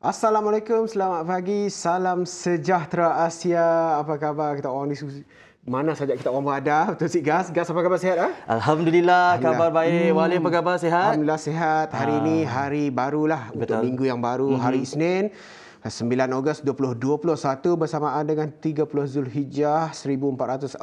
Assalamualaikum, selamat pagi, salam sejahtera Asia. Apa khabar kita orang ni? Mana saja kita orang berada? Betul Cik Gas. Gas, apa khabar, sihat? Alhamdulillah, khabar baik. Wali, apa khabar, sihat? Alhamdulillah sihat. Hari ini hari barulah untuk minggu yang baru, hari Isnin. 9 Ogos 2021 bersamaan dengan 30 Zulhijjah 1442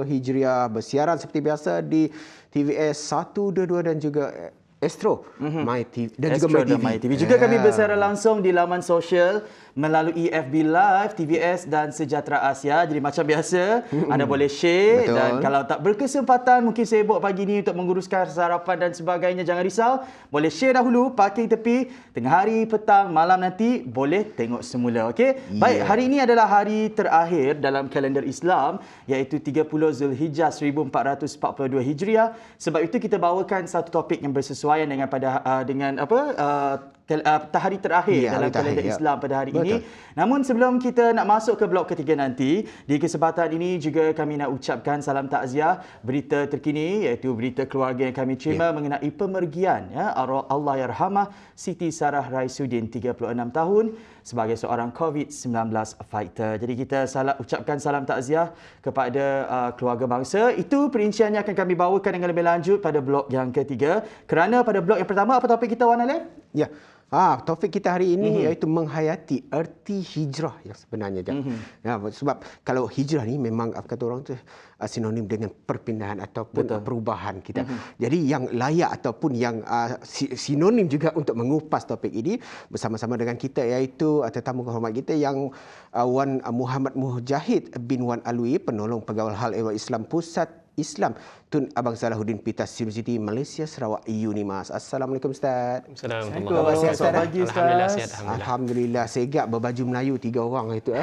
Hijriah, bersiaran seperti biasa di TVS 122 dan juga Astro My TV dan Astro juga My TV. Juga kami bersiaran langsung di laman sosial melalui FB Live, TVS dan Sejahtera Asia. Jadi macam biasa, anda boleh share. Betul. Dan kalau tak berkesempatan, mungkin sibuk pagi ni untuk menguruskan sarapan dan sebagainya, jangan risau. Boleh share dahulu, parking tepi. Tengah hari, petang, malam nanti boleh tengok semula. Okey? Baik, hari ini adalah hari terakhir dalam kalender Islam, iaitu 30 Zulhijjah 1442 Hijriah. Sebab itu kita bawakan satu topik yang bersesuaian dengan hari terakhir dalam kalender Islam pada hari ini. Namun sebelum kita nak masuk ke blok ketiga nanti, di kesempatan ini juga kami nak ucapkan salam takziah berita terkini, iaitu berita keluarga yang kami terima mengenai pemergian Allahyarhamah Siti Sarah Raisuddin, 36 tahun, sebagai seorang COVID-19 fighter. Jadi kita ucapkan salam takziah kepada keluarga bangsa. Itu perinciannya akan kami bawakan dengan lebih lanjut pada blok yang ketiga. Kerana pada blok yang pertama, apa topik kita, Wan Alif? Ya. Topik kita hari ini iaitu menghayati erti hijrah yang sebenarnya. Ya, sebab kalau hijrah ni memang kata orang tu sinonim dengan perpindahan ataupun perubahan kita. Jadi yang layak ataupun yang sinonim juga untuk mengupas topik ini bersama-sama dengan kita iaitu tetamu kehormat kita yang Wan Muhammad Mujahid bin Wan Alwi, penolong pegawai hal ehwal Islam Pusat Islam Tun Abang Salahuddin Pitas University Malaysia Sarawak UNIMAS. Assalamualaikum Ustaz. Assalamualaikum. Selamat pagi Ustaz. Alhamdulillah sihat. Alhamdulillah segak berbaju Melayu 3 orang itu.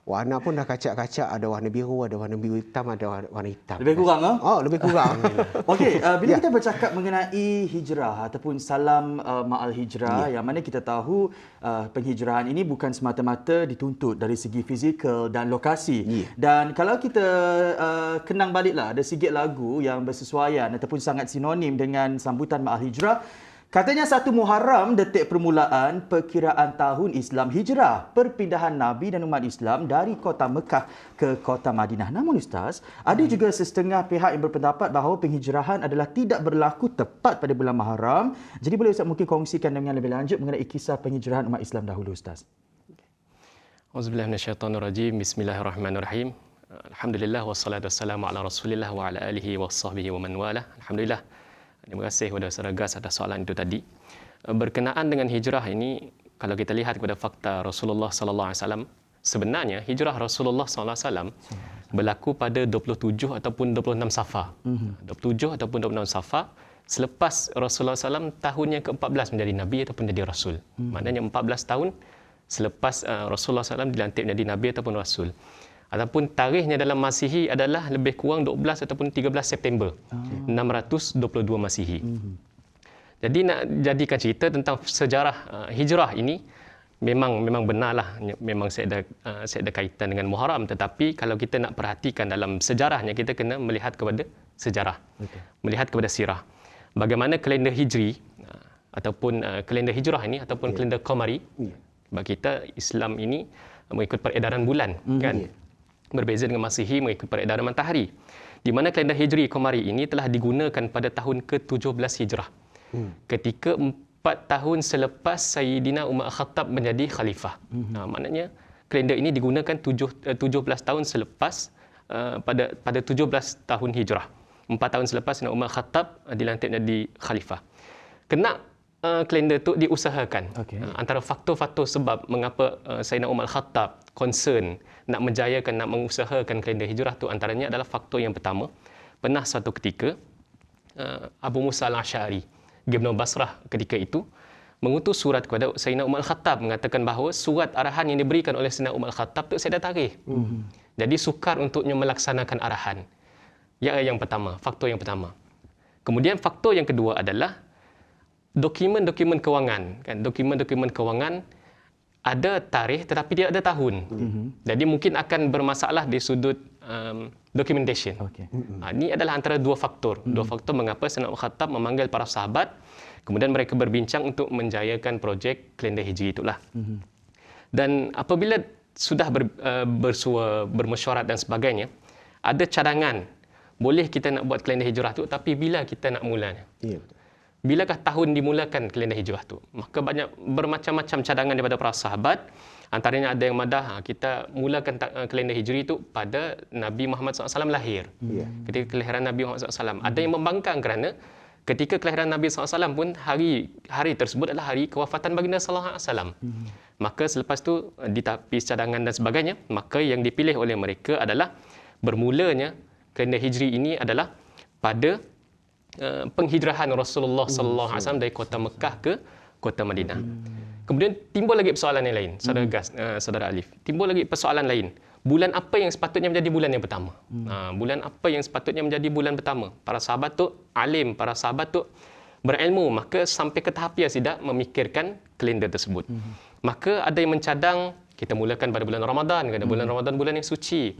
Warna pun dah kacak-kacak, ada warna biru, ada warna biru hitam, ada warna hitam. Lebih kurang lebih kurang. Okey, bila kita bercakap mengenai hijrah ataupun salam ma'al hijrah, yang mana kita tahu penghijrahan ini bukan semata-mata dituntut dari segi fizikal dan lokasi. Dan kalau kita kenang baliklah, ada sikit lagu yang bersesuaian ataupun sangat sinonim dengan sambutan ma'al hijrah. Katanya 1 Muharram, detik permulaan perkiraan tahun Islam hijrah, perpindahan Nabi dan umat Islam dari kota Mekah ke kota Madinah. Namun Ustaz, ada juga setengah pihak yang berpendapat bahawa penghijrahan adalah tidak berlaku tepat pada bulan Muharram. Jadi boleh Ustaz mungkin kongsikan dengan lebih lanjut mengenai kisah penghijrahan umat Islam dahulu, Ustaz? Auzubillahi minasyaitonirrajim. Bismillahirrahmanirrahim. Alhamdulillah wassalatu wassalamu ala Rasulillah wa ala alihi washabbihi wa man walah. Alhamdulillah. Terima kasih kepada Saudara Gas atas soalan itu tadi. Berkenaan dengan hijrah ini, kalau kita lihat kepada fakta Rasulullah sallallahu alaihi wasallam, sebenarnya hijrah Rasulullah sallallahu alaihi wasallam berlaku pada 27 ataupun 26 Safar. 27 ataupun 26 Safar selepas Rasulullah SAW tahun yang ke-14 menjadi nabi ataupun menjadi rasul. Maknanya 14 tahun selepas Rasulullah SAW dilantik menjadi nabi ataupun rasul. Ataupun tarikhnya dalam Masihi adalah lebih kurang 12 ataupun 13 September 622 Masihi. Jadi nak jadikan cerita tentang sejarah hijrah ini memang benarlah, memang saya ada kaitan dengan Muharram, tetapi kalau kita nak perhatikan dalam sejarahnya, kita kena melihat kepada sejarah. Melihat kepada sirah. Bagaimana kalender hijri ataupun kalender hijrah ini ataupun kalender qamari. Bagi kita Islam ini mengikut peredaran bulan, kan? Berbeza dengan Masihi mengikut peredaran matahari. Di mana kalender Hijri Qamari ini telah digunakan pada tahun ke-17 Hijrah. Ketika 4 tahun selepas Sayyidina Umar Khattab menjadi khalifah. Maknanya kalender ini digunakan 17 tahun selepas pada 17 tahun Hijrah. 4 tahun selepas Sayyidina Umar Khattab dilantik menjadi khalifah. Kena kalender itu diusahakan. Antara faktor-faktor sebab mengapa Sayyidina Umar Khattab concern nak menjayakan, nak mengusahakan kalender hijrah tu, antaranya adalah faktor yang pertama. Pernah suatu ketika Abu Musa al-Asy'ari, Gubernur Basrah ketika itu, mengutus surat kepada Sayyidina Umar Khattab mengatakan bahawa surat arahan yang diberikan oleh Sayyidina Umar Khattab tu saya dah tarik. Jadi sukar untuknya melaksanakan arahan. Yang pertama, faktor yang pertama. Kemudian faktor yang kedua adalah dokumen-dokumen kewangan, kan? Dokumen-dokumen kewangan ada tarikh tetapi dia ada tahun. Jadi mungkin akan bermasalah di sudut documentation. Ini adalah antara dua faktor. Dua faktor mengapa Sayyidina Umar Khattab memanggil para sahabat Kemudian mereka berbincang untuk menjayakan projek kalender Hijri itulah. Dan apabila sudah bersua, bermesyuarat dan sebagainya, ada cadangan. Boleh kita nak buat kalender hijrah tu, tapi bila kita nak mulanya? Ya, betul. Bilakah tahun dimulakan kalender hijrah tu? Maka banyak bermacam-macam cadangan daripada para sahabat. Antaranya ada yang madah, kita mulakan kalender hijri itu pada Nabi Muhammad SAW lahir. Ketika kelahiran Nabi Muhammad SAW. Ada yang membangkang kerana ketika kelahiran Nabi SAW pun hari tersebut adalah hari kewafatan baginda sallallahu alaihi wasallam. Maka selepas tu ditapis cadangan dan sebagainya, maka yang dipilih oleh mereka adalah bermulanya kalender hijri ini adalah pada penghijrahan Rasulullah sallallahu alaihi wasallam dari kota Mekah ke kota Madinah. Kemudian timbul lagi persoalan yang lain, saudara Alif. Timbul lagi persoalan lain. Bulan apa yang sepatutnya menjadi bulan yang pertama? Bulan apa yang sepatutnya menjadi bulan pertama? Para sahabat tu alim, para sahabat tu berilmu, maka sampai ke tahap yang tidak memikirkan kalender tersebut. Maka ada yang mencadang kita mulakan pada bulan Ramadan, kerana bulan Ramadan bulan yang suci.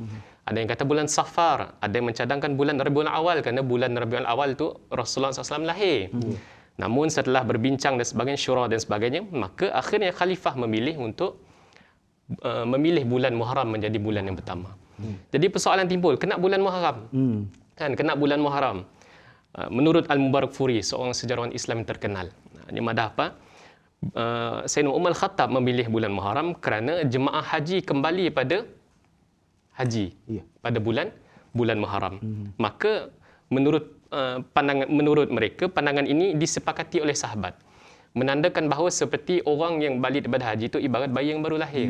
Ada yang kata bulan Safar, ada yang mencadangkan bulan Rabiul Awal, kerana bulan Rabiul Awal tu Rasulullah SAW lahir. Namun setelah berbincang dan sebagainya, syura dan sebagainya, maka akhirnya khalifah memilih untuk memilih bulan Muharram menjadi bulan yang pertama. Jadi persoalan timbul, kena bulan Muharram. Kan, kena bulan Muharram. Menurut Al-Mubarakfuri, seorang sejarawan Islam yang terkenal. Ini madah apa? Sayyidina Umar Khattab memilih bulan Muharram kerana jemaah haji kembali pada haji pada bulan Muharram. Maka menurut mereka pandangan ini disepakati oleh sahabat, menandakan bahawa seperti orang yang balik daripada haji itu ibarat bayi yang baru lahir,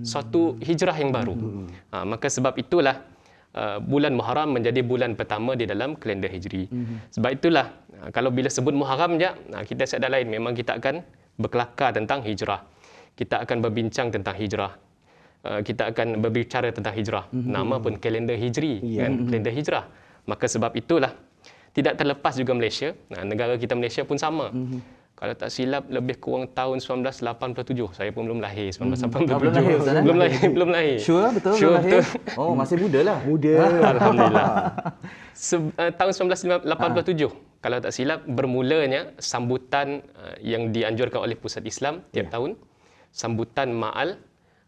suatu hijrah yang baru. Maka sebab itulah bulan Muharram menjadi bulan pertama di dalam kalender hijri. Sebab itulah kalau bila sebut Muharram je, kita sedar lain, memang kita akan berkelakar tentang hijrah. Kita akan berbincang tentang hijrah. Kita akan berbicara tentang hijrah. Nama pun kalender hijri, kan? Kalender hijrah. Maka sebab itulah tidak terlepas juga Malaysia. Negara kita Malaysia pun sama. Kalau tak silap lebih kurang tahun 1987. Saya pun belum lahir 1987. Belum lahir. Sure betul? Sure betul. Oh, masih muda lah. Alhamdulillah. Tahun 1987. Kalau tak silap, bermulanya sambutan yang dianjurkan oleh Pusat Islam tiap tahun, sambutan Ma'al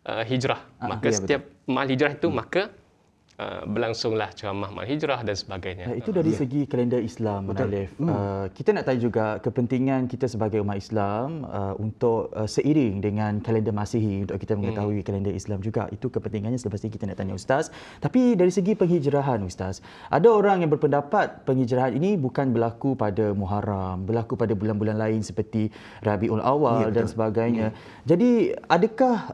Hijrah. Maka setiap Ma'al Hijrah itu, maka berlangsunglah ceramah Ma'al Hijrah dan sebagainya. Itu dari segi kalender Islam, Alif. Kita nak tahu juga kepentingan kita sebagai umat Islam untuk seiring dengan kalender Masihi, untuk kita mengetahui kalender Islam juga. Itu kepentingannya, selepas ini kita nak tanya Ustaz. Tapi dari segi penghijrahan, Ustaz, ada orang yang berpendapat penghijrahan ini bukan berlaku pada Muharram, berlaku pada bulan-bulan lain seperti Rabiul Awal dan sebagainya. Jadi adakah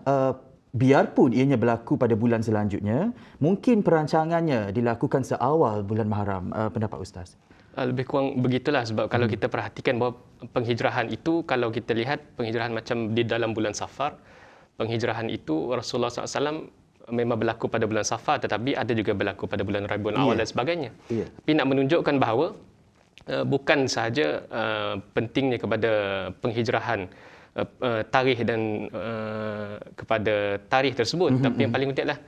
biarpun ianya berlaku pada bulan selanjutnya, mungkin perancangannya dilakukan seawal bulan Muharram? Pendapat Ustaz? Lebih kurang begitulah, sebab kalau kita perhatikan bahawa penghijrahan itu, kalau kita lihat penghijrahan macam di dalam bulan Safar, penghijrahan itu Rasulullah SAW memang berlaku pada bulan Safar, tetapi ada juga berlaku pada bulan Rabiul Awal dan sebagainya. Tapi nak menunjukkan bahawa bukan sahaja pentingnya kepada penghijrahan tarikh dan kepada tarikh tersebut, tapi yang paling penting adalah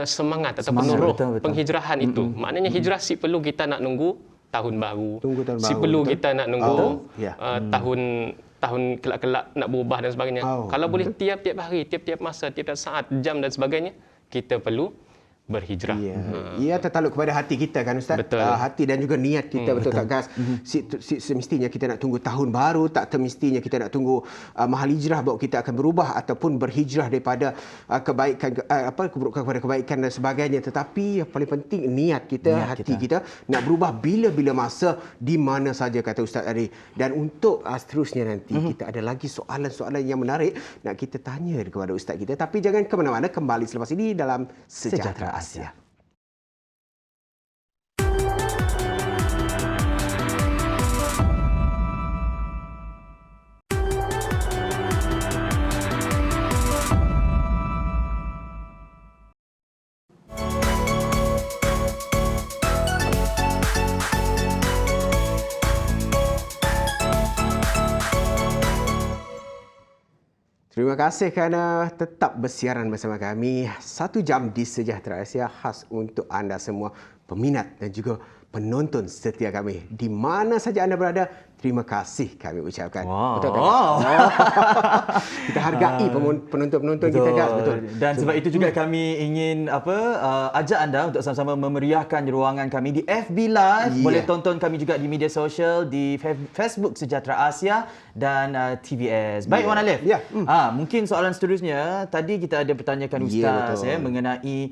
semangat atau roh penghijrahan itu. Maknanya hijrah si perlu kita nak nunggu tahun baru, perlu kita nak nunggu tahun kelak-kelak nak berubah dan sebagainya. Kalau boleh tiap-tiap hari, tiap-tiap masa, tiap-tiap saat, jam dan sebagainya, kita perlu berhijrah. Ia tertaluk kepada hati kita, kan Ustaz? Betul. Hati dan juga niat kita, betul tak Gas? Semestinya kita nak tunggu tahun baru, tak semestinya kita nak tunggu mahal hijrah bahawa kita akan berubah ataupun berhijrah daripada kebaikan, keburukan kepada kebaikan dan sebagainya. Tetapi yang paling penting niat kita, hati kita nak berubah bila-bila masa, di mana saja, kata Ustaz tadi. Dan untuk seterusnya nanti kita ada lagi soalan-soalan yang menarik nak kita tanya kepada Ustaz kita. Tapi jangan ke mana-mana, kembali selepas ini dalam Sejahtera Asia. Terima kasih kerana tetap bersiaran bersama kami. 1 jam di Sejahtera Asia khas untuk anda semua, peminat dan juga penonton setia kami. Di mana saja anda berada, terima kasih kami ucapkan. Wow. Betul tak? Kita hargai penonton-penonton kita, guys. Betul. Dan sebab itu juga kami ingin ajak anda untuk sama-sama memeriahkan ruangan kami di FB Live. Boleh tonton kami juga di media sosial di Facebook Sejahtera Asia dan TVS. Baik, Wan Alif. Mungkin soalan seterusnya, tadi kita ada bertanyakan Ustaz mengenai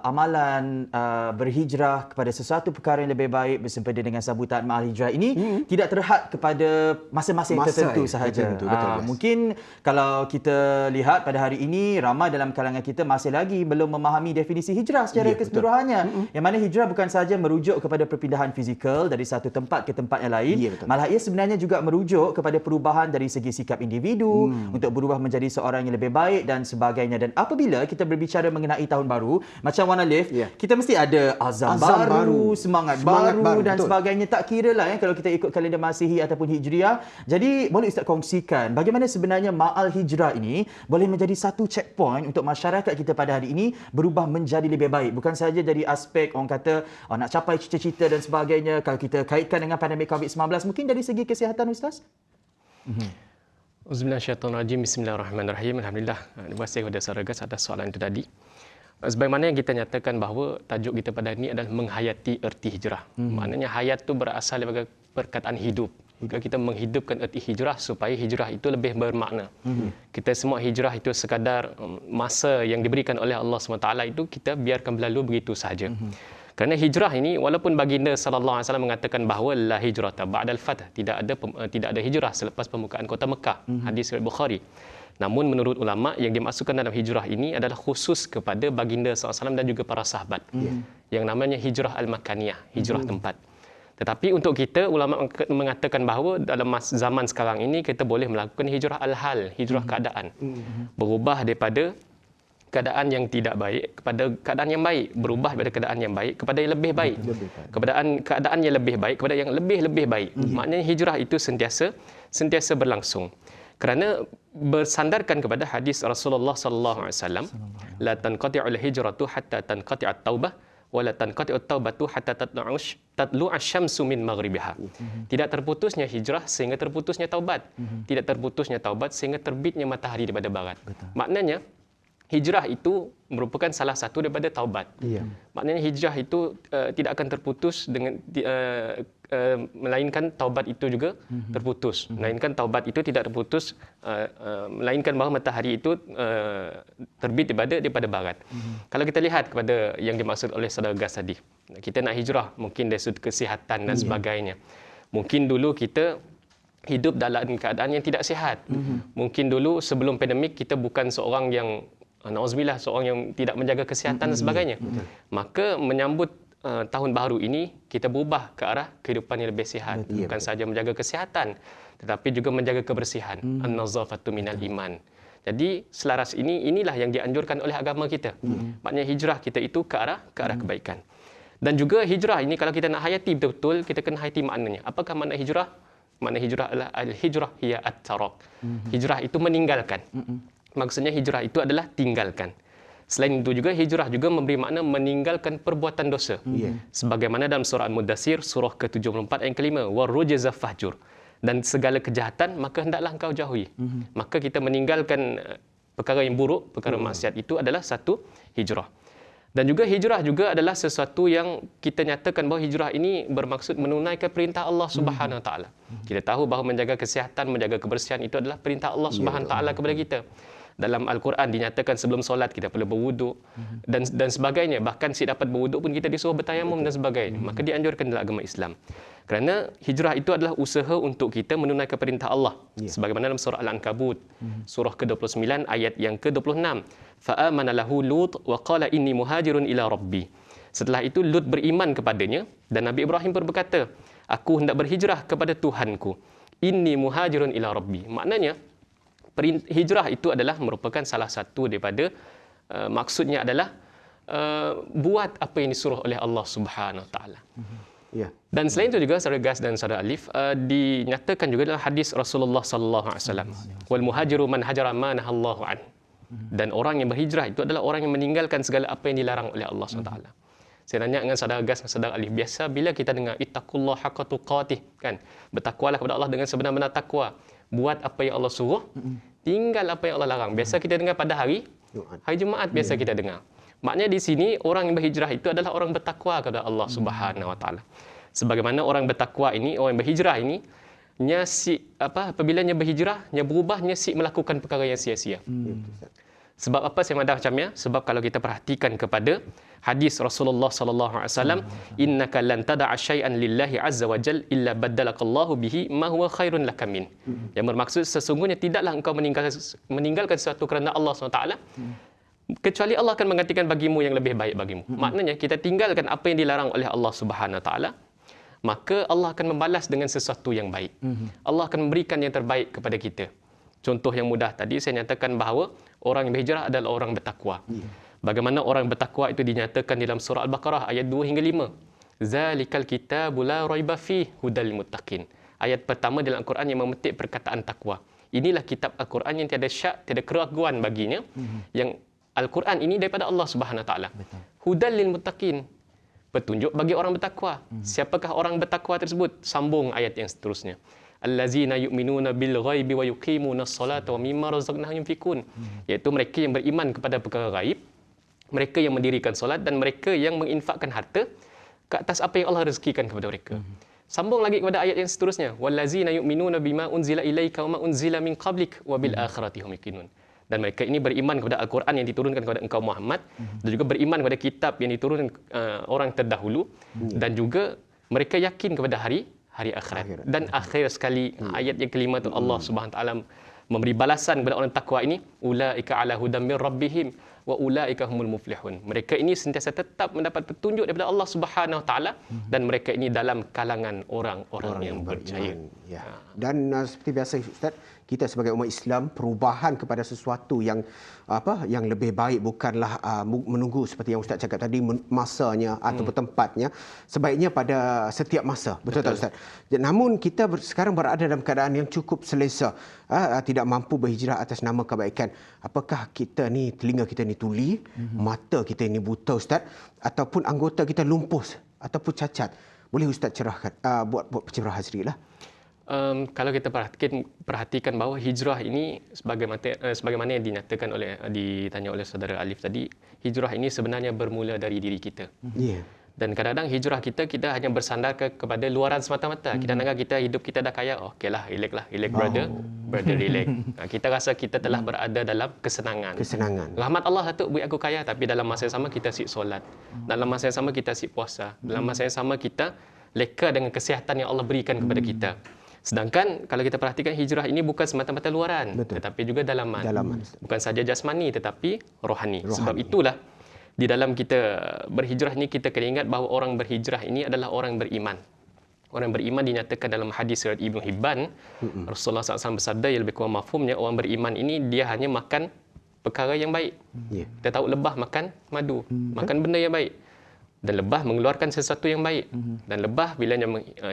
amalan berhijrah kepada sesuatu perkara yang lebih baik bersempena dengan sambutan Ma'al Hijrah ini tidak terhad kepada masa-masa yang tertentu sahaja. Mungkin kalau kita lihat pada hari ini, ramai dalam kalangan kita masih lagi belum memahami definisi hijrah secara keseluruhannya. Yang mana hijrah bukan sahaja merujuk kepada perpindahan fizikal dari satu tempat ke tempat yang lain, malah ia sebenarnya juga merujuk kepada perubahan dari segi sikap individu untuk berubah menjadi seorang yang lebih baik dan sebagainya. Dan apabila kita berbicara mengenai tahun baru, macam Wan Alif, kita mesti ada azam baru, semangat baru dan sebagainya. Tak kira lah kalau kita ikut kalender Masihi ataupun Hijriah. Jadi boleh Ustaz kongsikan bagaimana sebenarnya Ma'al Hijrah ini boleh menjadi satu checkpoint untuk masyarakat kita pada hari ini berubah menjadi lebih baik. Bukan sahaja dari aspek orang kata nak capai cita-cita dan sebagainya. Kalau kita kaitkan dengan pandemik COVID-19, mungkin dari segi kesihatan, Ustaz? Auzubillahiminasyaitonirrajim. Bismillahirrahmanirrahim. Alhamdulillah. Terima kasih kepada saudara Gas atas soalan itu tadi. Sebagaimana yang kita nyatakan bahawa tajuk kita pada hari ini adalah menghayati erti hijrah. Maknanya hayat itu berasal daripada perkataan hidup. Jika kita menghidupkan erti hijrah supaya hijrah itu lebih bermakna. Kita semua hijrah itu sekadar masa yang diberikan oleh Allah SWT itu kita biarkan berlalu begitu sahaja. Kerana hijrah ini, walaupun baginda sallallahu alaihi wasallam mengatakan bahawa la hijrata ba'dal fath, tidak ada hijrah selepas pembukaan kota Mekah. Hadis riwayat Bukhari. Namun menurut ulama yang dimasukkan dalam hijrah ini adalah khusus kepada baginda SAW dan juga para sahabat. Yang namanya hijrah al-makaniyah, hijrah tempat. Tetapi untuk kita, ulama mengatakan bahawa dalam zaman sekarang ini kita boleh melakukan hijrah al-hal, hijrah keadaan. Berubah daripada keadaan yang tidak baik kepada keadaan yang baik, berubah daripada keadaan yang baik kepada yang lebih baik. Keadaan yang lebih baik kepada yang lebih baik. Maknanya hijrah itu sentiasa berlangsung. Kerana bersandarkan kepada hadis Rasulullah sallallahu alaihi wasallam, la tanqati'ul hijratu hatta tanqati'at taubah wa la tanqati'ut taubatu hatta tatlu'ash syamsu min maghribiha. Tidak terputusnya hijrah sehingga terputusnya taubat. Tidak terputusnya taubat sehingga terbitnya matahari daripada barat. Maknanya hijrah itu merupakan salah satu daripada taubat. Maknanya hijrah itu tidak akan terputus dengan melainkan taubat itu juga terputus. Melainkan taubat itu tidak terputus, melainkan bahawa matahari itu terbit daripada barat. Kalau kita lihat kepada yang dimaksud oleh saudara Gas tadi, kita nak hijrah mungkin dari sudut kesihatan dan sebagainya. Mungkin dulu kita hidup dalam keadaan yang tidak sihat. Mungkin dulu sebelum pandemik kita bukan seorang yang na'udzubillah, seorang yang tidak menjaga kesihatan dan sebagainya. Maka menyambut tahun baru ini kita berubah ke arah kehidupan yang lebih sihat. Bukan sahaja menjaga kesihatan tetapi juga menjaga kebersihan. An-nazafatu minal iman. Jadi selaras inilah yang dianjurkan oleh agama kita. Maknanya hijrah kita itu ke arah kebaikan. Dan juga hijrah ini kalau kita nak hayati betul-betul, kita kena hayati maknanya. Apakah makna hijrah? Makna hijrah adalah al-hijrah hiya at-tarak. Hijrah itu meninggalkan. Maksudnya hijrah itu adalah tinggalkan. Selain itu juga hijrah juga memberi makna meninggalkan perbuatan dosa. Sebagaimana dalam surah Al-Mudaththir surah ke-74 ayat ke-5, warujza fahjur. Dan segala kejahatan maka hendaklah engkau jauhi. Maka kita meninggalkan perkara yang buruk, perkara maksiat itu adalah satu hijrah. Dan juga hijrah juga adalah sesuatu yang kita nyatakan bahawa hijrah ini bermaksud menunaikan perintah Allah Subhanahu Wa Taala. Kita tahu bahawa menjaga kesihatan, menjaga kebersihan itu adalah perintah Allah Subhanahu Wa Taala kepada kita. Dalam Al-Quran dinyatakan sebelum solat kita perlu berwuduk dan sebagainya. Bahkan si dapat berwuduk pun kita disuruh bertayamum dan sebagainya. Maka dianjurkan dalam agama Islam. Kerana hijrah itu adalah usaha untuk kita menunaikan perintah Allah. Sebagaimana dalam surah Al-Ankabut, surah ke-29 ayat yang ke-26. Fa'amana lahu Lut wa qala inni muhajirun ila rabbi. Setelah itu Lut beriman kepadanya dan Nabi Ibrahim pun berkata, aku hendak berhijrah kepada Tuhanku. Inni muhajirun ila rabbi. Maknanya hijrah itu adalah merupakan salah satu daripada maksudnya adalah buat apa yang disuruh oleh Allah Subhanahu Wa Taala. Dan selain itu juga saudara Gas dan saudara Alif dinyatakan juga dalam hadis Rasulullah sallallahu alaihi wasallam, wal muhajiru man hajara ma nahallahu an. Dan orang yang berhijrah itu adalah orang yang meninggalkan segala apa yang dilarang oleh Allah SWT. Saya tanya dengan saudara Gas dan saudara Alif, biasa bila kita dengar ittaqullah haqqa tuqatih, kan? Bertakwalah kepada Allah dengan sebenar-benar takwa. Buat apa yang Allah suruh, tinggal apa yang Allah larang. Biasa kita dengar pada hari Jumaat biasa kita dengar. Maknanya di sini orang yang berhijrah itu adalah orang bertakwa kepada Allah Subhanahu Wa Taala. Sebagaimana orang bertakwa ini, orang yang berhijrah ini, apabila nya berhijrah, nya berubah, nya melakukan perkara yang sia-sia. Sebab apa saya madah macamnya? Sebab kalau kita perhatikan kepada hadis Rasulullah sallallahu alaihi wasallam, innaka lan tada'a syai'an lillahi azza wa jal illa baddalakallahu bihi ma huwa khairun laka min. Yang bermaksud sesungguhnya tidaklah engkau meninggalkan sesuatu kerana Allah SWT, kecuali Allah akan menggantikan bagimu yang lebih baik bagimu. Maknanya kita tinggalkan apa yang dilarang oleh Allah Subhanahu wa taala, maka Allah akan membalas dengan sesuatu yang baik. Allah akan memberikan yang terbaik kepada kita. Contoh yang mudah tadi saya nyatakan bahawa orang yang berhijrah adalah orang bertakwa. Bagaimana orang bertakwa itu dinyatakan dalam surah Al-Baqarah ayat 2 hingga 5. Zalikal kitabu la raiba fihi hudal muttaqin. Ayat pertama dalam Al-Quran yang memetik perkataan takwa. Inilah kitab Al-Quran yang tiada syak, tiada keraguan baginya. Yang Al-Quran ini daripada Allah Subhanahu Wa Taala. Hudal lil muttaqin. Petunjuk bagi orang bertakwa. Siapakah orang bertakwa tersebut? Sambung ayat yang seterusnya. Allazina yu'minuna bil ghaibi wa yuqimuna as-salata wa mimma razaqnahum yunfikun. Iaitu mereka yang beriman kepada perkara gaib, mereka yang mendirikan solat dan mereka yang menginfakkan harta ke atas apa yang Allah rezekikan kepada mereka. Sambung lagi kepada ayat yang seterusnya, wallazina yu'minuna bima unzila ilaika wa ma unzila min qablik wa bil akhirati hum yuqinun. Dan mereka ini beriman kepada Al-Quran yang diturunkan kepada engkau Muhammad, dan juga beriman kepada kitab yang diturunkan orang terdahulu, dan juga mereka yakin kepada hari akhirat. Dan akhir sekali ayat yang kelima tu Allah Subhanahu Wa Taala memberi balasan kepada orang takwa ini, ulaika ala hudam mir rabbihim wa ulaika humul muflihun. Mereka ini sentiasa tetap mendapat petunjuk daripada Allah Subhanahu Wa Taala, dan mereka ini dalam kalangan orang-orang yang berjaya. Ya. Dan seperti biasa Ustaz, kita sebagai umat Islam, perubahan kepada sesuatu yang lebih baik bukanlah menunggu seperti yang Ustaz cakap tadi masanya ataupun tempatnya, sebaiknya pada setiap masa. Betul tak Ustaz? Namun kita sekarang berada dalam keadaan yang cukup selesa, tidak mampu berhijrah atas nama kebaikan. Apakah kita ni, telinga kita ni tuli, mata kita ni buta Ustaz, ataupun anggota kita lumpuh ataupun cacat? Boleh Ustaz cerahkan, buat pencerahan sedikitlah. Kalau kita perhatikan bahawa hijrah ini sebagaimana yang ditanya oleh saudara Alif tadi, hijrah ini sebenarnya bermula dari diri kita. Dan kadang-kadang hijrah kita hanya bersandar kepada luaran semata-mata. Kita anggap hidup kita dah kaya, okeylah, relax brother, relax. Kita rasa kita telah berada dalam kesenangan. Rahmat Allah Datuk buat aku kaya, tapi dalam masa yang sama kita asyik solat. Dalam masa yang sama kita asyik puasa. Dalam masa yang sama kita leka dengan kesihatan yang Allah berikan kepada kita. Sedangkan kalau kita perhatikan hijrah ini bukan semata-mata luaran, tetapi juga dalaman. Bukan saja jasmani tetapi rohani. Sebab itulah di dalam kita berhijrah ini kita kena ingat bahawa orang berhijrah ini adalah orang beriman. Orang beriman dinyatakan dalam hadis riwayat Ibnu Hibban, Rasulullah SAW bersabda yang lebih kurang mafhumnya, orang beriman ini dia hanya makan perkara yang baik. Kita tahu lebah makan madu, makan benda yang baik. Dan lebah mengeluarkan sesuatu yang baik. Dan lebah bila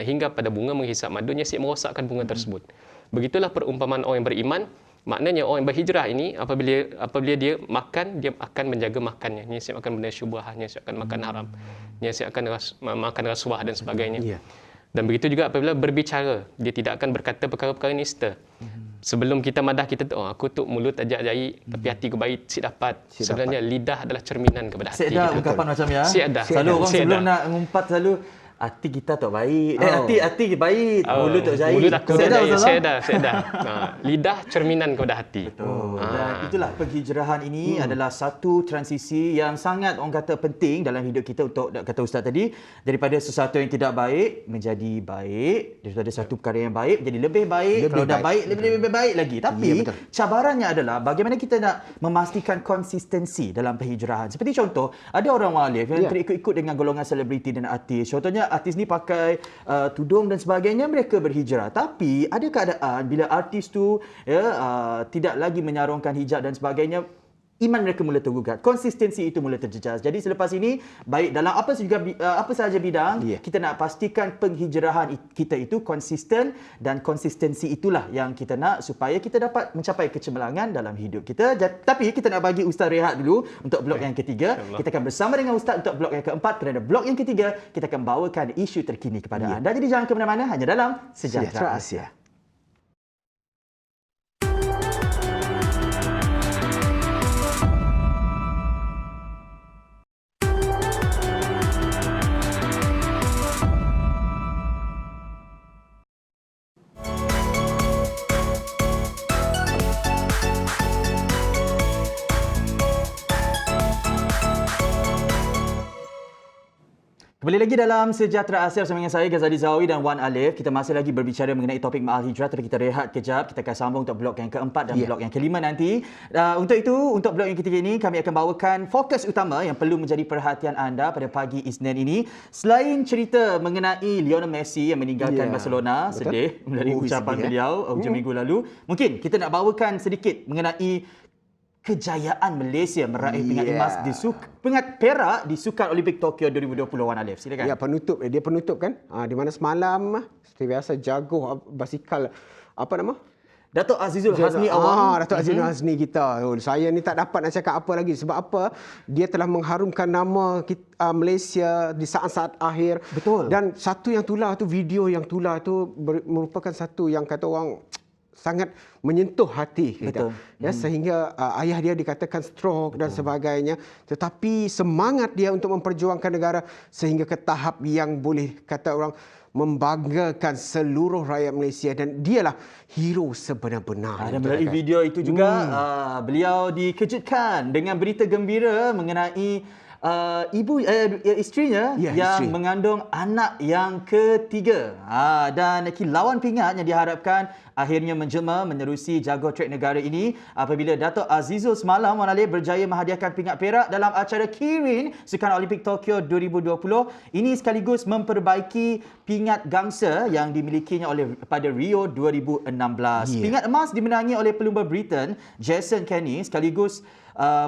hingga pada bunga menghisap madunya, siap merosakkan bunga tersebut. Begitulah perumpamaan orang yang beriman. Maknanya orang yang berhijrah ini apabila dia makan, dia akan menjaga makannya. Dia siap makan benda syubhah, dia siap akan makan haram, dia siap akan makan rasuah dan sebagainya. Dan begitu juga apabila berbicara, dia tidak akan berkata perkara-perkara nista. Sebelum kita madah kita tu, aku tu mulut ajak jahit, tapi hati ku baik, si dapat. Sebenarnya lidah adalah cerminan kepada hati. Saya dah ungkapan macam ya. Selalu orang sebelum nak ngumpat selalu hati kita tak baik. Hati baik, mulut tak jahit. Mulut aku tak jahit. Saya dah. Lidah cerminan kepada hati. Betul. Dan itulah penghijrahan ini adalah satu transisi yang sangat orang kata penting dalam hidup kita untuk kata Ustaz tadi, daripada sesuatu yang tidak baik menjadi baik, daripada satu perkara yang baik menjadi lebih baik, kalau dah baik lebih baik lagi. Tapi cabarannya adalah bagaimana kita nak memastikan konsistensi dalam penghijrahan. Seperti contoh, ada orang mualif yang terikut-ikut dengan golongan selebriti dan artis. Contohnya artis ni pakai tudung dan sebagainya, mereka berhijrah. Tapi ada keadaan bila artis tu tidak lagi menyarungkan hijab dan sebagainya, iman mereka mula tergugat, konsistensi itu mula terjejas. Jadi selepas ini, baik dalam apa sahaja bidang, kita nak pastikan penghijrahan kita itu konsisten, dan konsistensi itulah yang kita nak supaya kita dapat mencapai kecemerlangan dalam hidup kita. Tapi kita nak bagi Ustaz rehat dulu untuk blok yang ketiga. Kita akan bersama dengan Ustaz untuk blok yang keempat, kerana blok yang ketiga kita akan bawakan isu terkini kepada anda. Jadi jangan ke mana-mana, hanya dalam Sejahtera Asia. Kembali lagi dalam Sejahtera Asia bersama dengan saya, Ghazali Zawi dan Wan Alif. Kita masih lagi berbicara mengenai topik Ma'al Hijrah, tapi kita rehat kejap. Kita akan sambung untuk blok yang keempat dan blok yang kelima nanti. Untuk itu, untuk blok yang ketiga ini, kami akan bawakan fokus utama yang perlu menjadi perhatian anda pada pagi Isnin ini. Selain cerita mengenai Lionel Messi yang meninggalkan Barcelona, sedih dari ucapan beliau hujung minggu lalu, mungkin kita nak bawakan sedikit mengenai kejayaan Malaysia meraih pingat emas pingat perak di Sukan Olimpik Tokyo 2020. Wan Alif, silakan. Ya, dia penutup kan. Di mana semalam seperti biasa jago basikal Datuk Azizul Hasni Awang. Datuk Azizul Hasni kita. Saya ni tak dapat nak cakap apa lagi. Sebab apa? Dia telah mengharumkan nama kita, Malaysia di saat-saat akhir. Betul. Dan satu yang tular tu, video yang tular tu merupakan satu yang kata orang sangat menyentuh hati kita. Sehingga ayah dia dikatakan stroke dan sebagainya, tetapi semangat dia untuk memperjuangkan negara sehingga ke tahap yang boleh kata orang membanggakan seluruh rakyat Malaysia, dan dialah hero sebenar-benar. Dan melalui video itu juga beliau dikejutkan dengan berita gembira mengenai isterinya yang mengandung anak yang ketiga. Dan lawan pingat yang diharapkan akhirnya menjelma menerusi jago trek negara ini apabila Datuk Azizul semalam Wan Alif berjaya menghadiahkan pingat perak dalam acara Kirin Sukan Olimpik Tokyo 2020. Ini sekaligus memperbaiki pingat gangsa yang dimilikinya pada Rio 2016. Pingat emas dimenangi oleh pelumba Britain Jason Kenny, sekaligus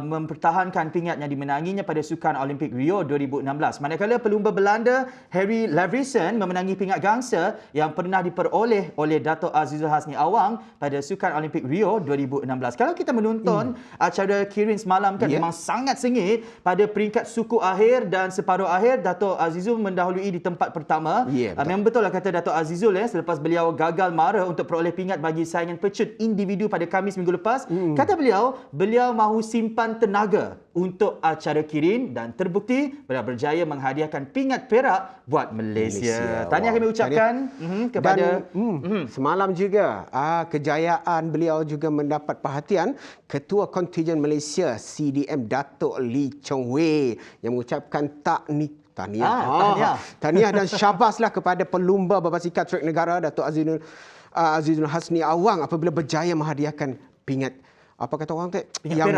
mempertahankan pingat yang dimenanginya pada Sukan Olimpik Rio 2016. Manakala pelumba Belanda Harry Lavrison memenangi pingat gangsa yang pernah diperoleh oleh Datuk Azizul Hasni Awang pada Sukan Olimpik Rio 2016. Kalau kita menonton acara Kirin semalam kan, memang sangat sengit. Pada peringkat suku akhir dan separuh akhir, Datuk Azizul mendahului di tempat pertama. Memang betul lah kata Datuk Azizul selepas beliau gagal mara untuk peroleh pingat bagi saingan pecut individu pada Khamis minggu lepas. Kata beliau mahu simpan tenaga untuk acara Kirin, dan terbukti beliau berjaya menghadiahkan pingat perak buat Malaysia. Tahniah kami ucapkan kepada semalam juga kejayaan beliau juga mendapat perhatian Ketua Kontingen Malaysia CDM Datuk Lee Chong Wei yang mengucapkan tahniah dan syabaslah kepada pelumba berbasikal trek negara Datuk Azizul Hasni Awang apabila berjaya menghadiahkan pingat orang yang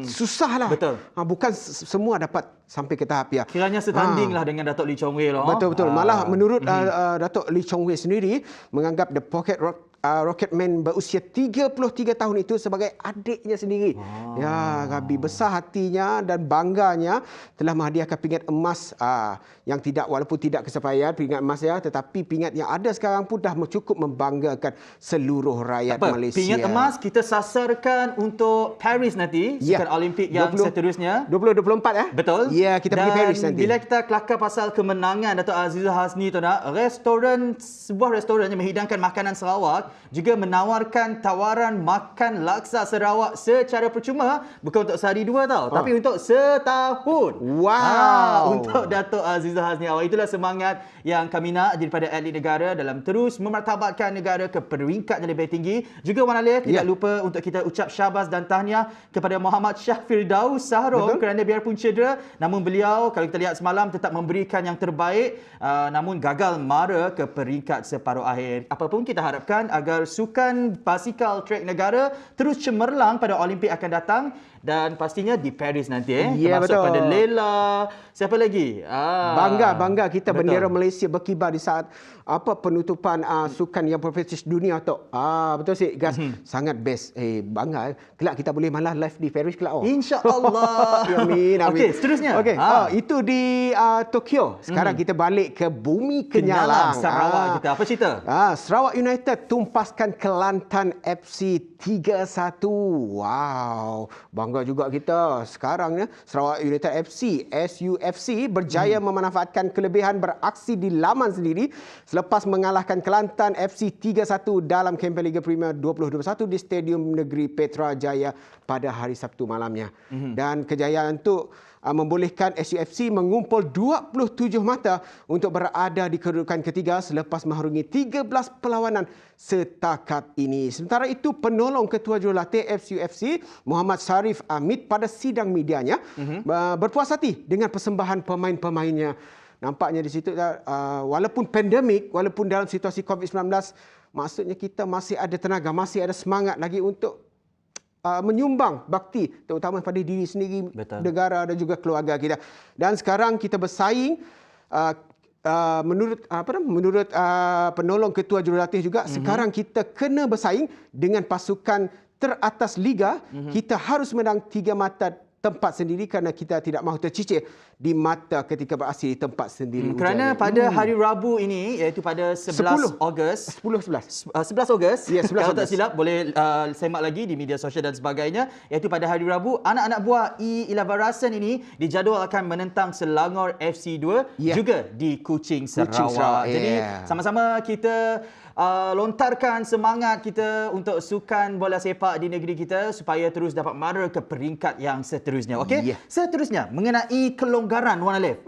susah lah. Betul. Bukan semua dapat sampai ke tahap kiranya setanding lah dengan Datuk Lee Chong Wei lah. Betul. Malah menurut Datuk Lee Chong Wei sendiri menganggap The Rocketman berusia 33 tahun itu sebagai adiknya sendiri. Gabi besar hatinya dan bangganya telah menghadiahkan pingat emas yang walaupun tidak kesampaian pingat emas tetapi pingat yang ada sekarang pun dah cukup membanggakan seluruh rakyat Malaysia. Pingat emas kita sasarkan untuk Paris nanti, Sukan Olimpik yang seterusnya 2024 Betul. Kita pergi Paris nanti. Bila kita kelakar pasal kemenangan Datuk Azizul Hasni tu sebuah restoran yang menghidangkan makanan Sarawak juga menawarkan tawaran makan laksa Sarawak secara percuma, bukan untuk sehari dua tapi untuk setahun. Untuk Datuk Azizul Hasni Awang. Itulah semangat yang kami nak daripada atlet negara dalam terus memartabatkan negara ke peringkat yang lebih tinggi. Juga Wan Alif, tidak lupa untuk kita ucap syabas dan tahniah kepada Muhammad Shah Firdaus Sahrom kerana biarpun cedera, namun beliau kalau kita lihat semalam tetap memberikan yang terbaik, namun gagal mara ke peringkat separuh akhir. Apapun kita harapkan agar sukan basikal trek negara terus cemerlang pada Olimpik akan datang, dan pastinya di Paris nanti Ya, termasuk betul. pada Lela. Siapa lagi? Bangga kita betul. bendera Malaysia berkibar di saat penutupan sukan yang profesional dunia tu. Betul sih guys. Sangat best. Bangga. Kelak kita boleh malah live di Paris kelak. InsyaAllah. Amin. Okey, seterusnya. Okey. Itu di Tokyo. Sekarang kita balik ke bumi Kenyalang. Sarawak kita. Apa cerita? Sarawak United tumpaskan Kelantan FC 3-1. Wow. Bangga juga kita. Sekarang Sarawak United FC, SUFC berjaya memanfaatkan kelebihan beraksi di laman sendiri selepas mengalahkan Kelantan FC 3-1 dalam kempen Liga Premier 2021 di Stadium Negeri Petra Jaya pada hari Sabtu malamnya. Dan kejayaan itu membolehkan SUFC mengumpul 27 mata untuk berada di kedudukan ketiga selepas mengharungi 13 perlawanan setakat ini. Sementara itu, penolong ketua jurulatih SUFC, Muhammad Sharif Hamid pada sidang medianya berpuas hati dengan persembahan pemain-pemainnya. Nampaknya di situ walaupun pandemik, walaupun dalam situasi COVID-19, maksudnya kita masih ada tenaga, masih ada semangat lagi untuk menyumbang bakti terutama pada diri sendiri, betul, negara dan juga keluarga kita. Dan sekarang kita bersaing menurut penolong ketua jurulatih juga, sekarang kita kena bersaing dengan pasukan teratas liga. Kita harus menang 3 mata tempat sendiri kerana kita tidak mahu tercicir di mata ketika beraksi di tempat sendiri. Kerana pada hari Rabu ini, iaitu pada 11 Ogos. 11 Ogos. Ya, 11 Kalau tak Ogos. silap, boleh semak lagi di media sosial dan sebagainya. Iaitu pada hari Rabu, anak-anak buah Ilavarasan ini dijadualkan menentang Selangor FC2 juga di Kuching, Sarawak. Jadi sama-sama kita lontarkan semangat kita untuk sukan bola sepak di negeri kita supaya terus dapat mara ke peringkat yang seterusnya. Okey? Seterusnya mengenai kelonggaran Wan Alif.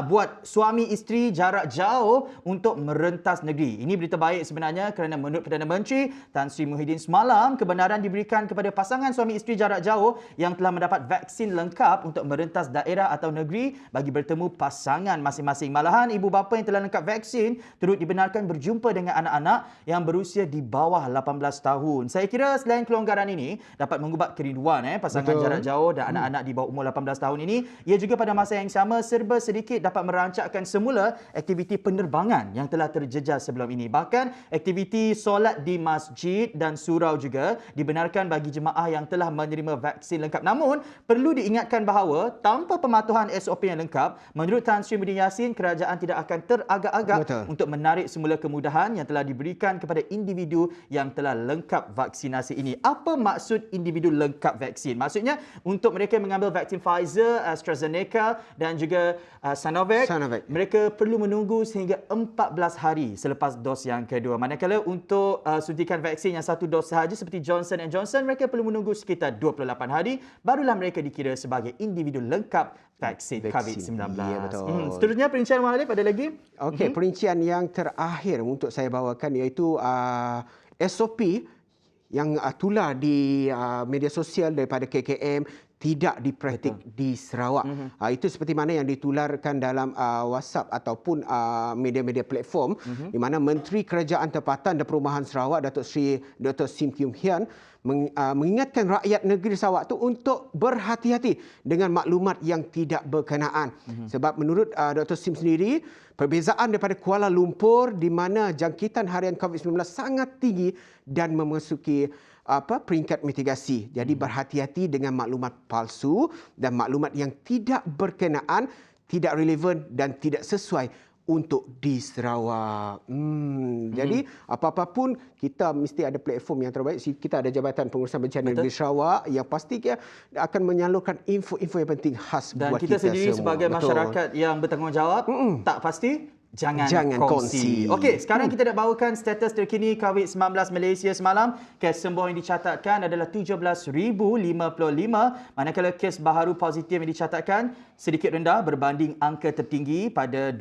Buat suami isteri jarak jauh untuk merentas negeri. Ini berita baik sebenarnya kerana menurut Perdana Menteri Tan Sri Muhyiddin semalam, kebenaran diberikan kepada pasangan suami isteri jarak jauh yang telah mendapat vaksin lengkap untuk merentas daerah atau negeri bagi bertemu pasangan masing-masing. Malahan ibu bapa yang telah lengkap vaksin turut dibenarkan berjumpa dengan anak-anak yang berusia di bawah 18 tahun. Saya kira selain kelonggaran ini dapat mengubat kerinduan pasangan jarak jauh dan anak-anak di bawah umur 18 tahun ini, ia juga pada masa yang sama serba sedikit dapat merancakkan semula aktiviti penerbangan yang telah terjejas sebelum ini. Bahkan aktiviti solat di masjid dan surau juga dibenarkan bagi jemaah yang telah menerima vaksin lengkap. Namun, perlu diingatkan bahawa tanpa pematuhan SOP yang lengkap, menurut Tan Sri Muhyiddin Yassin, kerajaan tidak akan teragak-agak untuk menarik semula kemudahan yang telah diberikan kepada individu yang telah lengkap vaksinasi ini. Apa maksud individu lengkap vaksin? Maksudnya untuk mereka yang mengambil vaksin Pfizer, AstraZeneca dan juga Sinovac, mereka perlu menunggu sehingga 14 hari selepas dos yang kedua. Manakala untuk suntikan vaksin yang 1 dos sahaja seperti Johnson & Johnson, mereka perlu menunggu sekitar 28 hari barulah mereka dikira sebagai individu lengkap vaksin COVID-19. Ya, betul. Seterusnya perincian Wan Alif ada lagi? Okey, perincian yang terakhir untuk saya bawakan iaitu SOP yang tular di media sosial daripada KKM tidak dipraktik di Sarawak. Itu seperti mana yang ditularkan dalam WhatsApp ataupun media-media platform di mana Menteri Kerajaan Tempatan dan Perumahan Sarawak Datuk Seri Dr. Sim Kium Hian mengingatkan rakyat negeri Sarawak tu untuk berhati-hati dengan maklumat yang tidak berkenaan. Sebab menurut Dr. Sim sendiri, perbezaan daripada Kuala Lumpur di mana jangkitan harian COVID-19 sangat tinggi dan memasuki peringkat mitigasi. Jadi berhati-hati dengan maklumat palsu dan maklumat yang tidak berkenaan, tidak relevan dan tidak sesuai untuk di Sarawak. Jadi apa-apa pun kita mesti ada platform yang terbaik. Kita ada Jabatan Pengurusan Bencana Negeri Sarawak yang pasti akan menyalurkan info-info yang penting khas dan buat kita sendiri semua. sebagai masyarakat yang bertanggungjawab, tak pasti Jangan kongsi. Okey, sekarang kita nak bawakan status terkini COVID-19 Malaysia semalam. Kes sembuh yang dicatatkan adalah 17,055, manakala kes baharu positif yang dicatatkan sedikit rendah berbanding angka tertinggi pada 6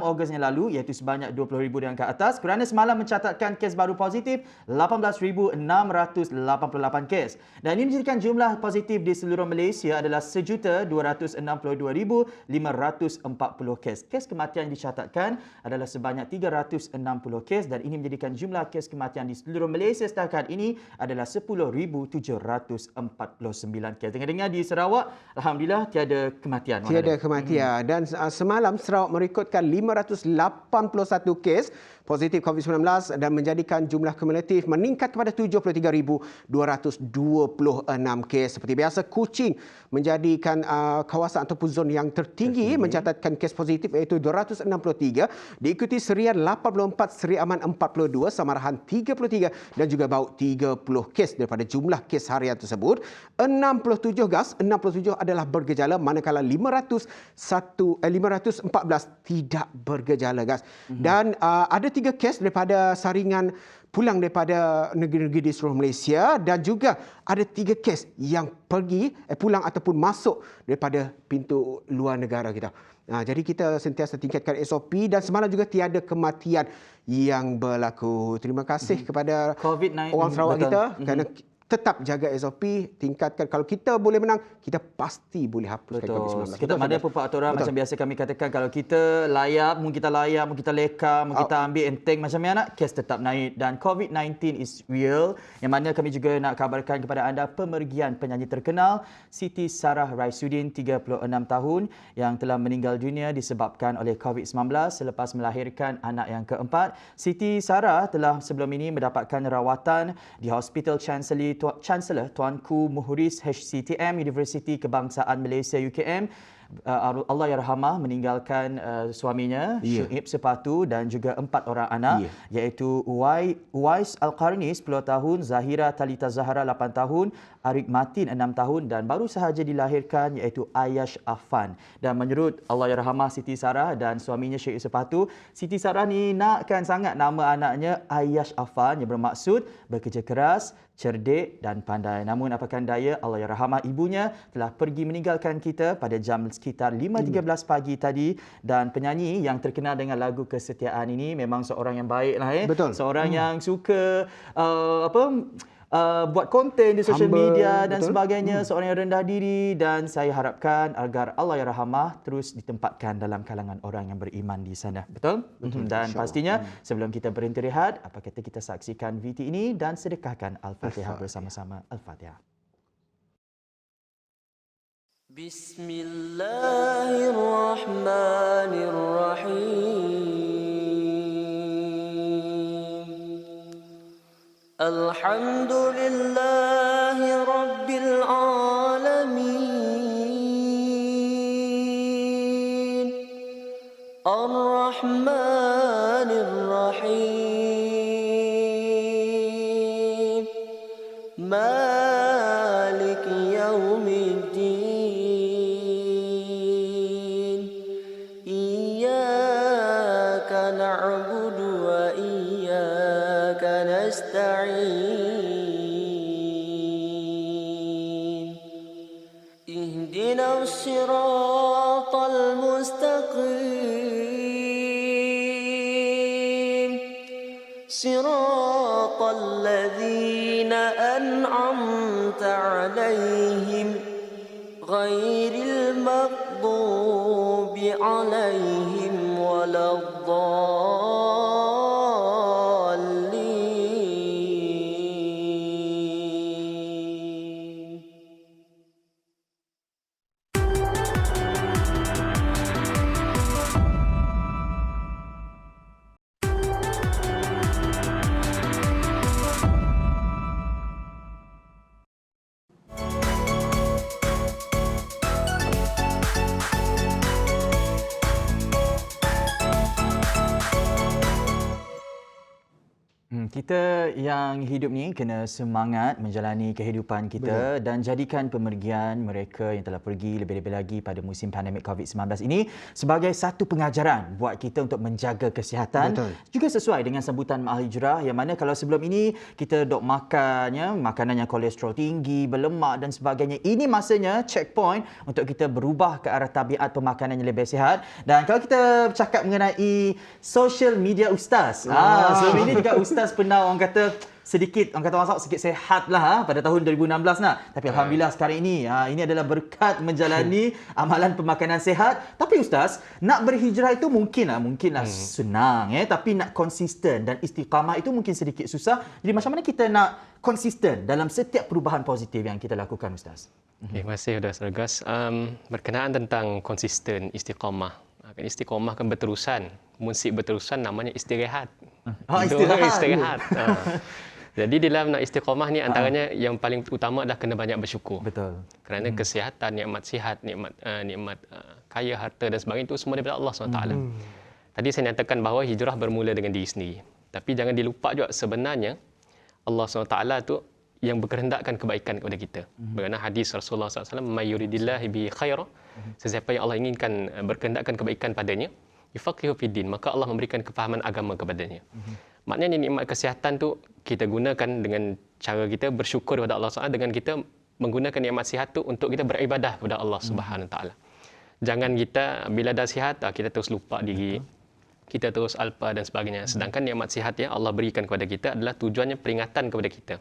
Ogos yang lalu, iaitu sebanyak 20,000 dan ke atas. Kerana semalam mencatatkan kes baru positif 18,688 kes. Dan ini menjadikan jumlah positif di seluruh Malaysia adalah 1,262,540 kes. Kes kematian dicatatkan adalah sebanyak 360 kes dan ini menjadikan jumlah kes kematian di seluruh Malaysia setakat ini adalah 10,749 kes. Dengar-dengar di Sarawak, alhamdulillah tiada kematian. Tiada kematian. Dan semalam Sarawak merekodkan 581 kes positif COVID-19 dan menjadikan jumlah kumulatif meningkat kepada 73,226 kes. Seperti biasa, Kuching menjadikan kawasan ataupun zon yang tertinggi mencatatkan kes positif iaitu 263, diikuti Serian 84, Seri Aman 42, Samarahan 33 dan juga Baut 30 kes. Daripada jumlah kes harian tersebut, 67 adalah bergejala manakala 514 tidak bergejala, guys. Dan ada 3 kes daripada saringan pulang daripada negeri-negeri di seluruh Malaysia dan juga ada 3 kes yang pulang ataupun masuk daripada pintu luar negara kita. Jadi kita sentiasa tingkatkan SOP dan semalam juga tiada kematian yang berlaku. Terima kasih kepada COVID-19, orang Sarawak kita kerana tetap jaga SOP, tingkatkan. Kalau kita boleh menang, kita pasti boleh hapuskan COVID-19. Kita ada pepatah orang macam biasa kami katakan, kalau kita layak, mungkin kita leka, mungkin kita ambil enteng macam mana, kes tetap naik. Dan COVID-19 is real. Yang mana kami juga nak kabarkan kepada anda pemergian penyanyi terkenal Siti Sarah Raisuddin, 36 tahun, yang telah meninggal dunia disebabkan oleh COVID-19 selepas melahirkan anak yang keempat. Siti Sarah telah sebelum ini mendapatkan rawatan di Hospital Chancellor Tuanku Muhriz HCTM Universiti Kebangsaan Malaysia UKM. Allah yarhamah, meninggalkan suaminya Syuib Sepatu dan juga 4 orang anak, iaitu Uwais Al-Qarni 10 tahun, Zahira Talita Zahra 8 tahun, Arik Matin 6 tahun dan baru sahaja dilahirkan iaitu Ayash Afan. Dan menurut Allah yarhamah Siti Sarah dan suaminya Syuib Sepatu, Siti Sarah ni nakkan sangat nama anaknya Ayash Afan yang bermaksud bekerja keras, cerdik dan pandai. Namun apakan daya, Allah yarhamah, ibunya telah pergi meninggalkan kita pada jam sekitar 5.13 pagi tadi. Dan penyanyi yang terkenal dengan lagu Kesetiaan ini memang seorang yang baiklah. Betul. Seorang yang suka buat konten di social media dan sebagainya, seorang yang rendah diri, dan saya harapkan agar Allah yarhamah terus ditempatkan dalam kalangan orang yang beriman di sana. Betul? Dan pastinya sebelum kita berhenti rehat, apa kata kita saksikan VT ini dan sedekahkan Al-Fatihah bersama-sama. Al-Fatihah. Bismillahirrahmanirrahim. Alhamdulillahi Rabbil Alamin. Ar-Rahmanir Rahim. Malik Yawmiddin. Iyyaka na'budu wa iyyaka nasta'in. Ihdinas siratal mustaqim. Siratal ladzina an'amta 'alaihim ghairil maghdubi 'alaihim waladdallin. Kita yang hidup ni kena semangat menjalani kehidupan kita dan jadikan pemergian mereka yang telah pergi lebih-lebih lagi pada musim pandemik COVID-19 ini sebagai satu pengajaran buat kita untuk menjaga kesihatan. Juga sesuai dengan sambutan Ma'al Hijrah, yang mana kalau sebelum ini kita dok makan makanan yang kolesterol tinggi, berlemak dan sebagainya. Ini masanya checkpoint untuk kita berubah ke arah tabiat pemakanan yang lebih sihat. Dan kalau kita bercakap mengenai social media ustaz, sebelum ini juga ustaz pernah orang kata sedikit, orang kata orang sedikit sehat lah pada tahun 2016 nak. Tapi alhamdulillah sekarang ini ini adalah berkat menjalani amalan pemakanan sehat. Tapi Ustaz, nak berhijrah itu mungkinlah senang tapi nak konsisten dan istiqamah itu mungkin sedikit susah. Jadi macam mana kita nak konsisten dalam setiap perubahan positif yang kita lakukan, Ustaz? Terima kasih Ustaz Ragas. Berkenaan tentang konsisten istiqamah. Istiqamah kan berterusan. Musik berterusan namanya istirahat. Istirahat. Jadi dalam nak istiqamah ni antaranya yang paling utama adalah kena banyak bersyukur. Betul. Kerana kesihatan, nikmat sihat, nikmat kaya, harta dan sebagainya itu semua daripada Allah SWT. Tadi saya nyatakan bahawa hijrah bermula dengan diri sendiri. Tapi jangan dilupa juga sebenarnya Allah SWT tu yang berkehendakkan kebaikan kepada kita. Bagaimana hadis Rasulullah SAW, "May yuridillahu bi khaira", sesiapa yang Allah inginkan berkehendakkan kebaikan padanya, yufaqihu fid din, maka Allah memberikan kefahaman agama kepadanya. Maknanya nikmat kesihatan tu kita gunakan dengan cara kita bersyukur kepada Allah SWT dengan kita menggunakan nikmat sihat tu untuk kita beribadah kepada Allah Subhanahu Taala. Jangan kita bila dah sihat kita terus lupa diri, kita terus alpa dan sebagainya. Sedangkan nikmat sihat yang Allah berikan kepada kita adalah tujuannya peringatan kepada kita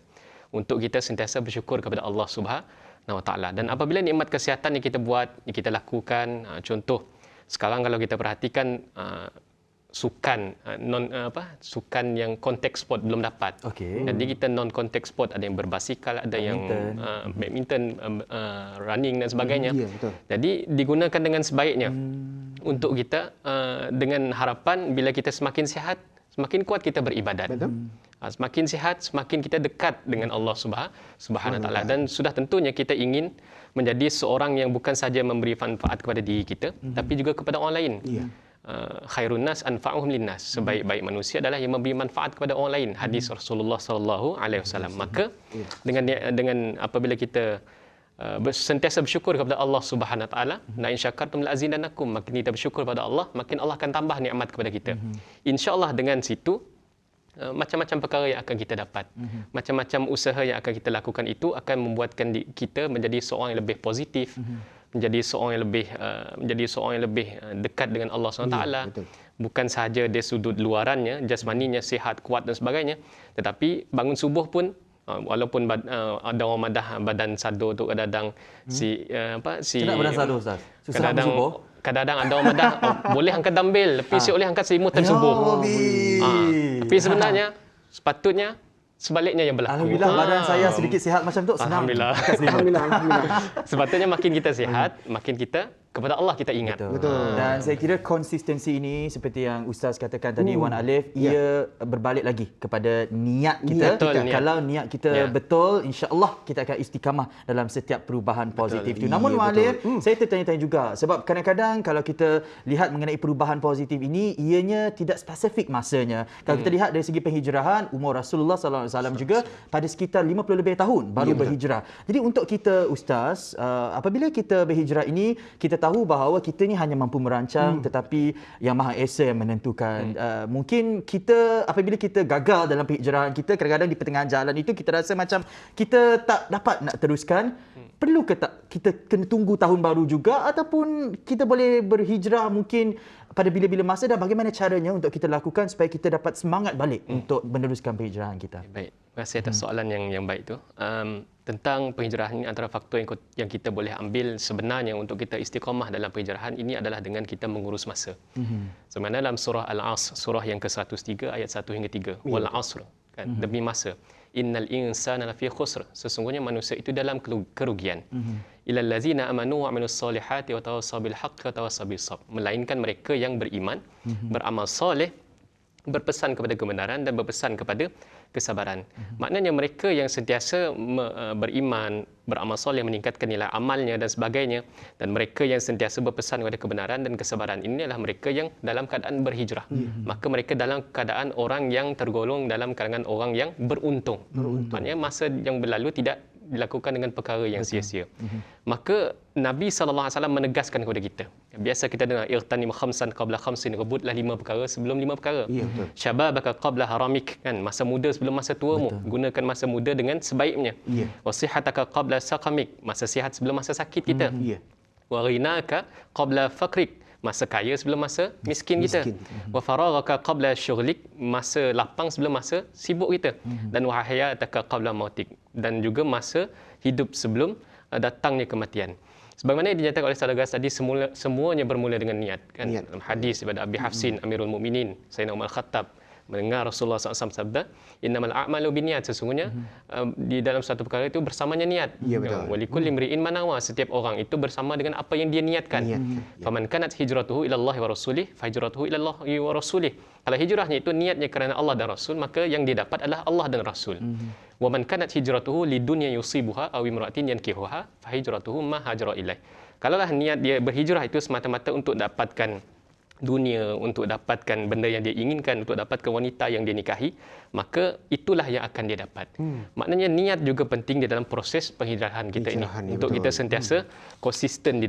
untuk kita sentiasa bersyukur kepada Allah Subhanahu Taala. Dan apabila nikmat kesihatan yang kita buat, yang kita lakukan, contoh sekarang kalau kita perhatikan sukan sukan yang contact sport belum dapat. Jadi kita non contact sport, ada yang berbasikal, ada yang badminton, running dan sebagainya. Jadi digunakan dengan sebaiknya untuk kita dengan harapan bila kita semakin sihat, semakin kuat kita beribadat. Semakin sihat, semakin kita dekat dengan Allah Subhanahu Taala, dan sudah tentunya kita ingin menjadi seorang yang bukan saja memberi manfaat kepada diri kita, tapi juga kepada orang lain. Khairun nas anfa'uhum linnas, sebaik-baik manusia adalah yang memberi manfaat kepada orang lain. Hadis Rasulullah sallallahu alaihi wasallam. Maka dengan apabila kita sentiasa bersyukur kepada Allah Subhanahu taala, la in syakartum la azidannakum, makin kita bersyukur kepada Allah, makin Allah akan tambah nikmat kepada kita. Insya-Allah dengan situ macam-macam perkara yang akan kita dapat. Macam-macam usaha yang akan kita lakukan itu akan membuatkan kita menjadi seorang yang lebih positif, menjadi seorang yang lebih dekat dengan Allah SWT. Bukan sahaja dari sudut luarannya, jasmaninya sihat, kuat dan sebagainya, tetapi bangun subuh pun walaupun ada orang madah badan sado tu kadang-kadang Kenapa badan sado, Ustaz? Susah kadang-kadang ada orang madah boleh angkat dumbbell tapi boleh angkat selimut time subuh. Tapi sebenarnya sepatutnya sebaliknya yang berlaku. Alhamdulillah badan saya sedikit sihat macam tu, senang. Alhamdulillah. Sepatutnya makin kita sihat, makin kita kepada Allah kita ingat. Betul. Dan saya kira konsistensi ini seperti yang Ustaz katakan tadi, Wan Alif, ia berbalik lagi kepada niat kita. Kalau niat kita betul, insya-Allah kita akan istiqamah dalam setiap perubahan positif itu. Namun Wan Alif, saya tertanya-tanya juga sebab kadang-kadang kalau kita lihat mengenai perubahan positif ini, ianya tidak spesifik masanya. Kalau kita lihat dari segi penghijrahan, umur Rasulullah sallallahu alaihi wasallam juga pada sekitar 50 lebih tahun baru berhijrah. Jadi untuk kita Ustaz, apabila kita berhijrah ini, kita tahu bahawa kita ni hanya mampu merancang, tetapi Yang Maha Esa yang menentukan. Mungkin kita apabila kita gagal dalam penghijrahan kita, kadang-kadang di pertengahan jalan itu kita rasa macam kita tak dapat nak teruskan. Perlu ke tak kita kena tunggu tahun baru juga, ataupun kita boleh berhijrah mungkin pada bila-bila masa, dan bagaimana caranya untuk kita lakukan supaya kita dapat semangat balik untuk meneruskan penghijrahan kita? Baik, terima kasih atas soalan yang baik tu. Tentang penghijrahan ini, antara faktor yang kita boleh ambil sebenarnya untuk kita istiqamah dalam penghijrahan ini adalah dengan kita mengurus masa. Sebenarnya dalam surah Al-Asr, surah yang ke-103 ayat 1 hingga 3, wal asr, kan, demi masa. Innal insana lafi khusr, sesungguhnya manusia itu dalam kerugian. Illal ladzina amanu wa amilus solihati wa tawassaw bil haqqi wa tawassaw bis sabr, melainkan mereka yang beriman, beramal soleh, berpesan kepada kebenaran dan berpesan kepada kesabaran. Maknanya mereka yang sentiasa beriman, beramal soleh, meningkatkan nilai amalnya dan sebagainya, dan mereka yang sentiasa berpesan kepada kebenaran dan kesabaran, ini adalah mereka yang dalam keadaan berhijrah. Maka mereka dalam keadaan orang yang tergolong dalam kalangan orang yang beruntung. Maknanya masa yang berlalu tidak dilakukan dengan perkara yang sia-sia. Maka Nabi SAW menegaskan kepada kita. Biasa kita dengar irtanim khamsan qabla khamsin, rebutlah 5 perkara sebelum 5 perkara. Syababaka qabla haramik, kan, masa muda sebelum masa tuamu. Gunakan masa muda dengan sebaiknya. Wasihataka qabla saqamik, masa sihat sebelum masa sakit kita. Wa ghinaka qabla faqrik, masa kaya sebelum masa miskin kita. Wa faraghaka qabla syughlik, masa lapang sebelum masa sibuk kita. Dan wa hayataka qabla mautik, dan juga masa hidup sebelum datangnya kematian. Sebagaimana yang dinyatakan oleh Saudara tadi, semuanya bermula dengan niat. Kan? Dalam hadis daripada Abi Hafsin Amirul Mukminin Sayyidina Umar Khattab mendengar Rasulullah SAW sabda, innamal a'malu binniyat, sesungguhnya di dalam satu perkara itu bersamanya niat. Ya, betul. Walikulli imri'in ma nawa, setiap orang itu bersama dengan apa yang dia niatkan. Faman kanat hijratuhu ila Allah wa rasulih fa hijratuhu ila Allah wa rasulih. Kalau hijrahnya itu niatnya kerana Allah dan Rasul, maka yang dia dapat adalah Allah dan Rasul. Wa man kanat hijratuhu lidunya yusibuha aw imra'atin yankihuha fa hijratuhu ma hajara ilaih. Kalaulah niat dia berhijrah itu semata-mata untuk dapatkan dunia, untuk dapatkan benda yang dia inginkan, untuk dapatkan wanita yang dia nikahi, maka itulah yang akan dia dapat. Maknanya niat juga penting di dalam proses penghijrahan kita ini, untuk kita sentiasa konsisten di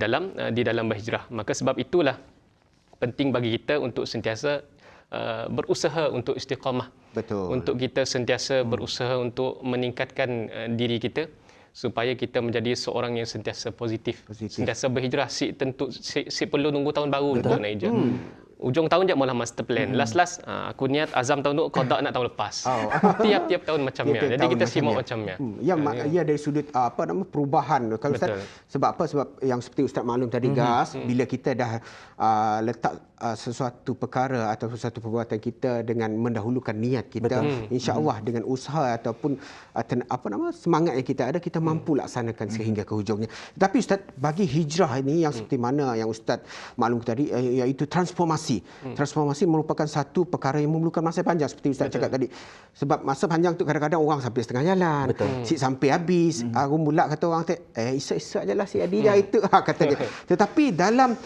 dalam berhijrah. Maka sebab itulah penting bagi kita untuk sentiasa berusaha untuk istiqamah. Betul. Untuk kita sentiasa berusaha untuk meningkatkan diri kita supaya kita menjadi seorang yang sentiasa positif. Sentiasa berhijrah. Si perlu nunggu tahun baru untuk nak hijrah. Ujung tahun je malah master plan. Last aku niat azam tahun tu qada nak tahun lepas. Tiap-tiap tahun macamnya. Jadi kita simak macamnya. Ya dari sudut perubahan. Kalau Ustaz, sebab apa? Sebab yang seperti Ustaz maklum tadi Gas, bila kita dah letak sesuatu perkara atau sesuatu perbuatan kita dengan mendahulukan niat kita, insya-Allah dengan usaha ataupun semangat yang kita ada, kita mampu laksanakan sehingga ke hujungnya. Tapi Ustaz, bagi hijrah ini yang seperti mana yang Ustaz maklum tadi, iaitu transformasi. Transformasi merupakan satu perkara yang memerlukan masa panjang seperti Ustaz cakap tadi. Sebab masa panjang tu kadang-kadang orang sampai setengah jalan, si sampai habis, mula kata orang isak-isak ajalah si Adi dah itu kata dia. Tetapi dalam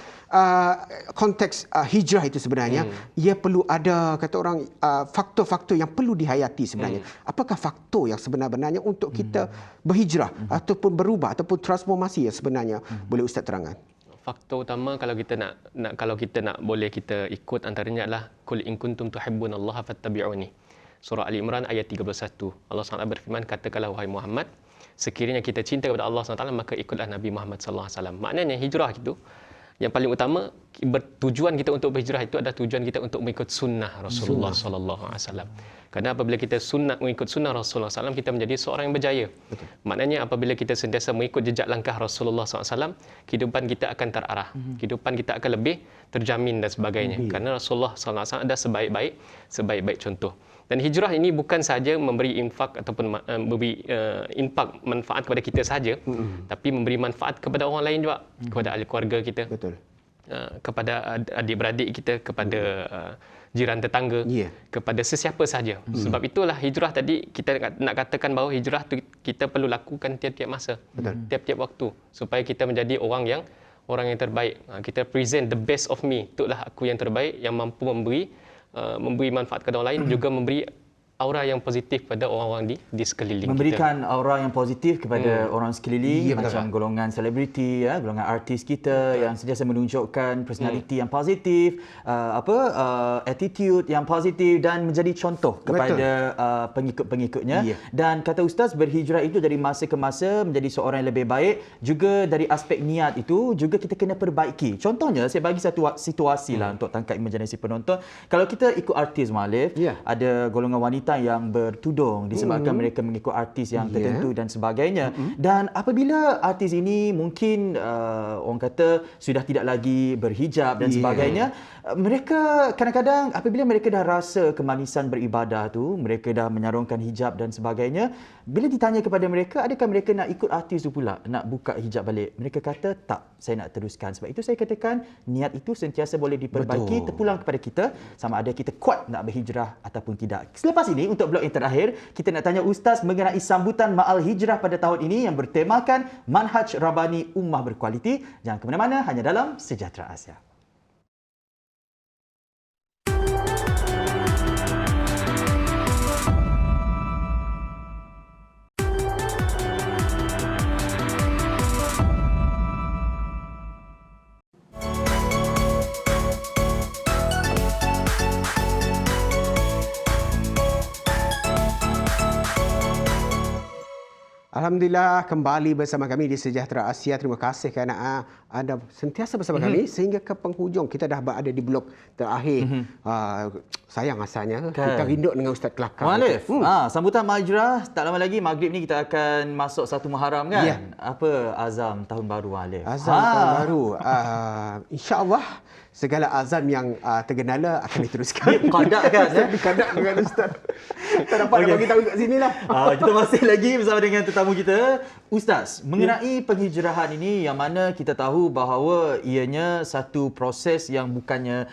konteks hijrah itu sebenarnya ia perlu ada kata orang faktor-faktor yang perlu dihayati sebenarnya. Apakah faktor yang sebenarnya untuk kita berhijrah ataupun berubah ataupun transformasi yang sebenarnya? Boleh Ustaz terangkan? Faktor utama kalau kita nak boleh kita ikut antaranya adalah qul in kuntum tuhibbunallaha fattabi'uni. Surah Ali Imran ayat 31. Allah SWT berfirman, katakanlah wahai Muhammad, sekiranya kita cinta kepada Allah SWT maka ikutlah Nabi Muhammad sallallahu alaihi wasallam. Maknanya hijrah itu yang paling utama, tujuan kita untuk berhijrah itu adalah tujuan kita untuk mengikut sunnah Rasulullah sallallahu alaihi wasallam. Kerana apabila kita mengikut sunnah Rasulullah SAW, kita menjadi seorang yang berjaya. Maknanya apabila kita sentiasa mengikut jejak langkah Rasulullah SAW, kehidupan kita akan terarah. Kehidupan kita akan lebih terjamin dan sebagainya. Kerana Rasulullah SAW ada sebaik-baik contoh. Dan hijrah ini bukan sahaja memberi infak ataupun memberi infak manfaat kepada kita sahaja, tapi memberi manfaat kepada orang lain juga, kepada ahli keluarga kita, kepada adik-beradik kita, kepada jiran tetangga, kepada sesiapa sahaja. Sebab itulah hijrah tadi kita nak katakan bahawa hijrah tu kita perlu lakukan tiap-tiap masa, tiap-tiap waktu, supaya kita menjadi orang yang terbaik. Kita present the best of me, itulah aku yang terbaik, yang mampu memberi manfaat kepada orang lain, juga memberi aura yang positif pada orang-orang di sekeliling memberikan kita. Aura yang positif kepada orang sekeliling, macam golongan selebriti, golongan artis kita yang sentiasa menunjukkan personality yang positif, attitude yang positif dan menjadi contoh kepada pengikut-pengikutnya. Dan kata Ustaz, berhijrah itu dari masa ke masa menjadi seorang yang lebih baik. Juga dari aspek niat itu juga kita kena perbaiki. Contohnya, saya bagi satu situasi lah untuk tangkap imaginasi penonton. Kalau kita ikut artis Malif, ada golongan wanita yang bertudung disebabkan mereka mengikut artis yang tertentu dan sebagainya. Dan apabila artis ini mungkin orang kata sudah tidak lagi berhijab dan sebagainya, mereka kadang-kadang apabila mereka dah rasa kemanisan beribadah tu, mereka dah menyarungkan hijab dan sebagainya, bila ditanya kepada mereka, adakah mereka nak ikut artis tu pula, nak buka hijab balik, mereka kata tak, saya nak teruskan. Sebab itu saya katakan niat itu sentiasa boleh diperbaiki, terpulang kepada kita sama ada kita kuat nak berhijrah ataupun tidak. Selepas ini, untuk blok yang terakhir, kita nak tanya Ustaz mengenai sambutan Ma'al Hijrah pada tahun ini yang bertemakan Manhaj Rabbani Ummah Berkualiti. Jangan ke mana-mana, hanya dalam Sejahtera Asia. Alhamdulillah kembali bersama kami di Sejahtera Asia. Terima kasih kerana anda sentiasa bersama kami sehingga ke penghujung. Kita dah berada di blok terakhir. Sayang asalnya kita rindu dengan Ustaz Kelakar. Alif, sambutan Mahijrah, tak lama lagi maghrib ni kita akan masuk 1 Muharram kan? Ya. Apa azam tahun baru Alif? Azam tahun baru. InsyaAllah segala azam yang tergenala akan diteruskan. Qadak kan? Dikadak dengan Ustaz. Tak dapat nak bagi tahu kat sini lah. Kita masih lagi bersama dengan tetamu kita. Ustaz, mengenai penghijrahan ini yang mana kita tahu bahawa ianya satu proses yang bukannya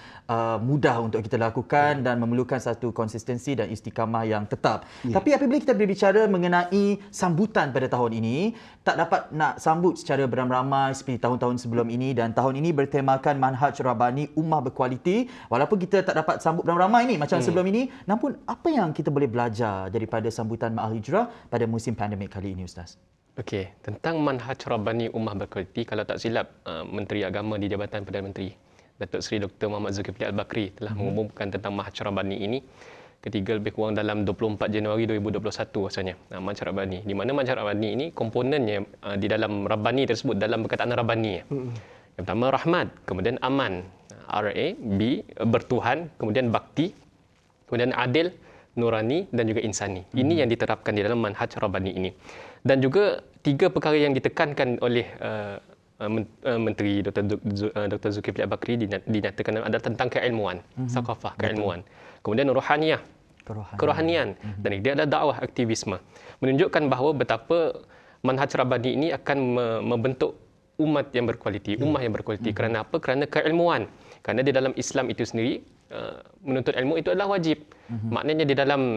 mudah untuk kita lakukan dan memerlukan satu konsistensi dan istiqamah yang tetap. Tapi apabila kita berbicara mengenai sambutan pada tahun ini, tak dapat nak sambut secara beramai-ramai seperti tahun-tahun sebelum ini, dan tahun ini bertemakan manhaj Rabbani Ummah Berkualiti. Walaupun kita tak dapat sambut beramai-ramai ni macam sebelum ini, namun apa yang kita boleh belajar daripada sambutan Ma'al Hijrah pada musim pandemik kali ini, Ustaz? Okey, tentang manhaj Rabbani Ummah Berkualiti, kalau tak silap Menteri Agama di Jabatan Perdana Menteri Datuk Seri Dr. Muhammad Zulkifli Al-Bakri telah mengumumkan tentang manhaj Rabbani ini ketiga lebih kurang dalam 24 Januari 2021 rasanya. Manhaj Rabbani, di mana manhaj Rabbani ini komponennya di dalam Rabbani tersebut, dalam perkataan Rabbani. Yang pertama rahmat, kemudian aman, RA, B bertuhan, kemudian bakti, kemudian adil, nurani dan juga insani. Ini yang diterapkan di dalam manhaj Rabbani ini. Dan juga 3 perkara yang ditekankan oleh Menteri Dr. Zulkifli Al-Bakri dinyatakan adalah tentang keilmuan, sakafah, keilmuan. Kemudian rohaniyah, kerohanian, dan dia adalah dakwah, aktivisme. Menunjukkan bahawa betapa manhaj Rabbani ini akan membentuk umat yang berkualiti, ummah yang berkualiti. Kerana apa? Kerana keilmuan. Kerana di dalam Islam itu sendiri, menuntut ilmu itu adalah wajib. Maknanya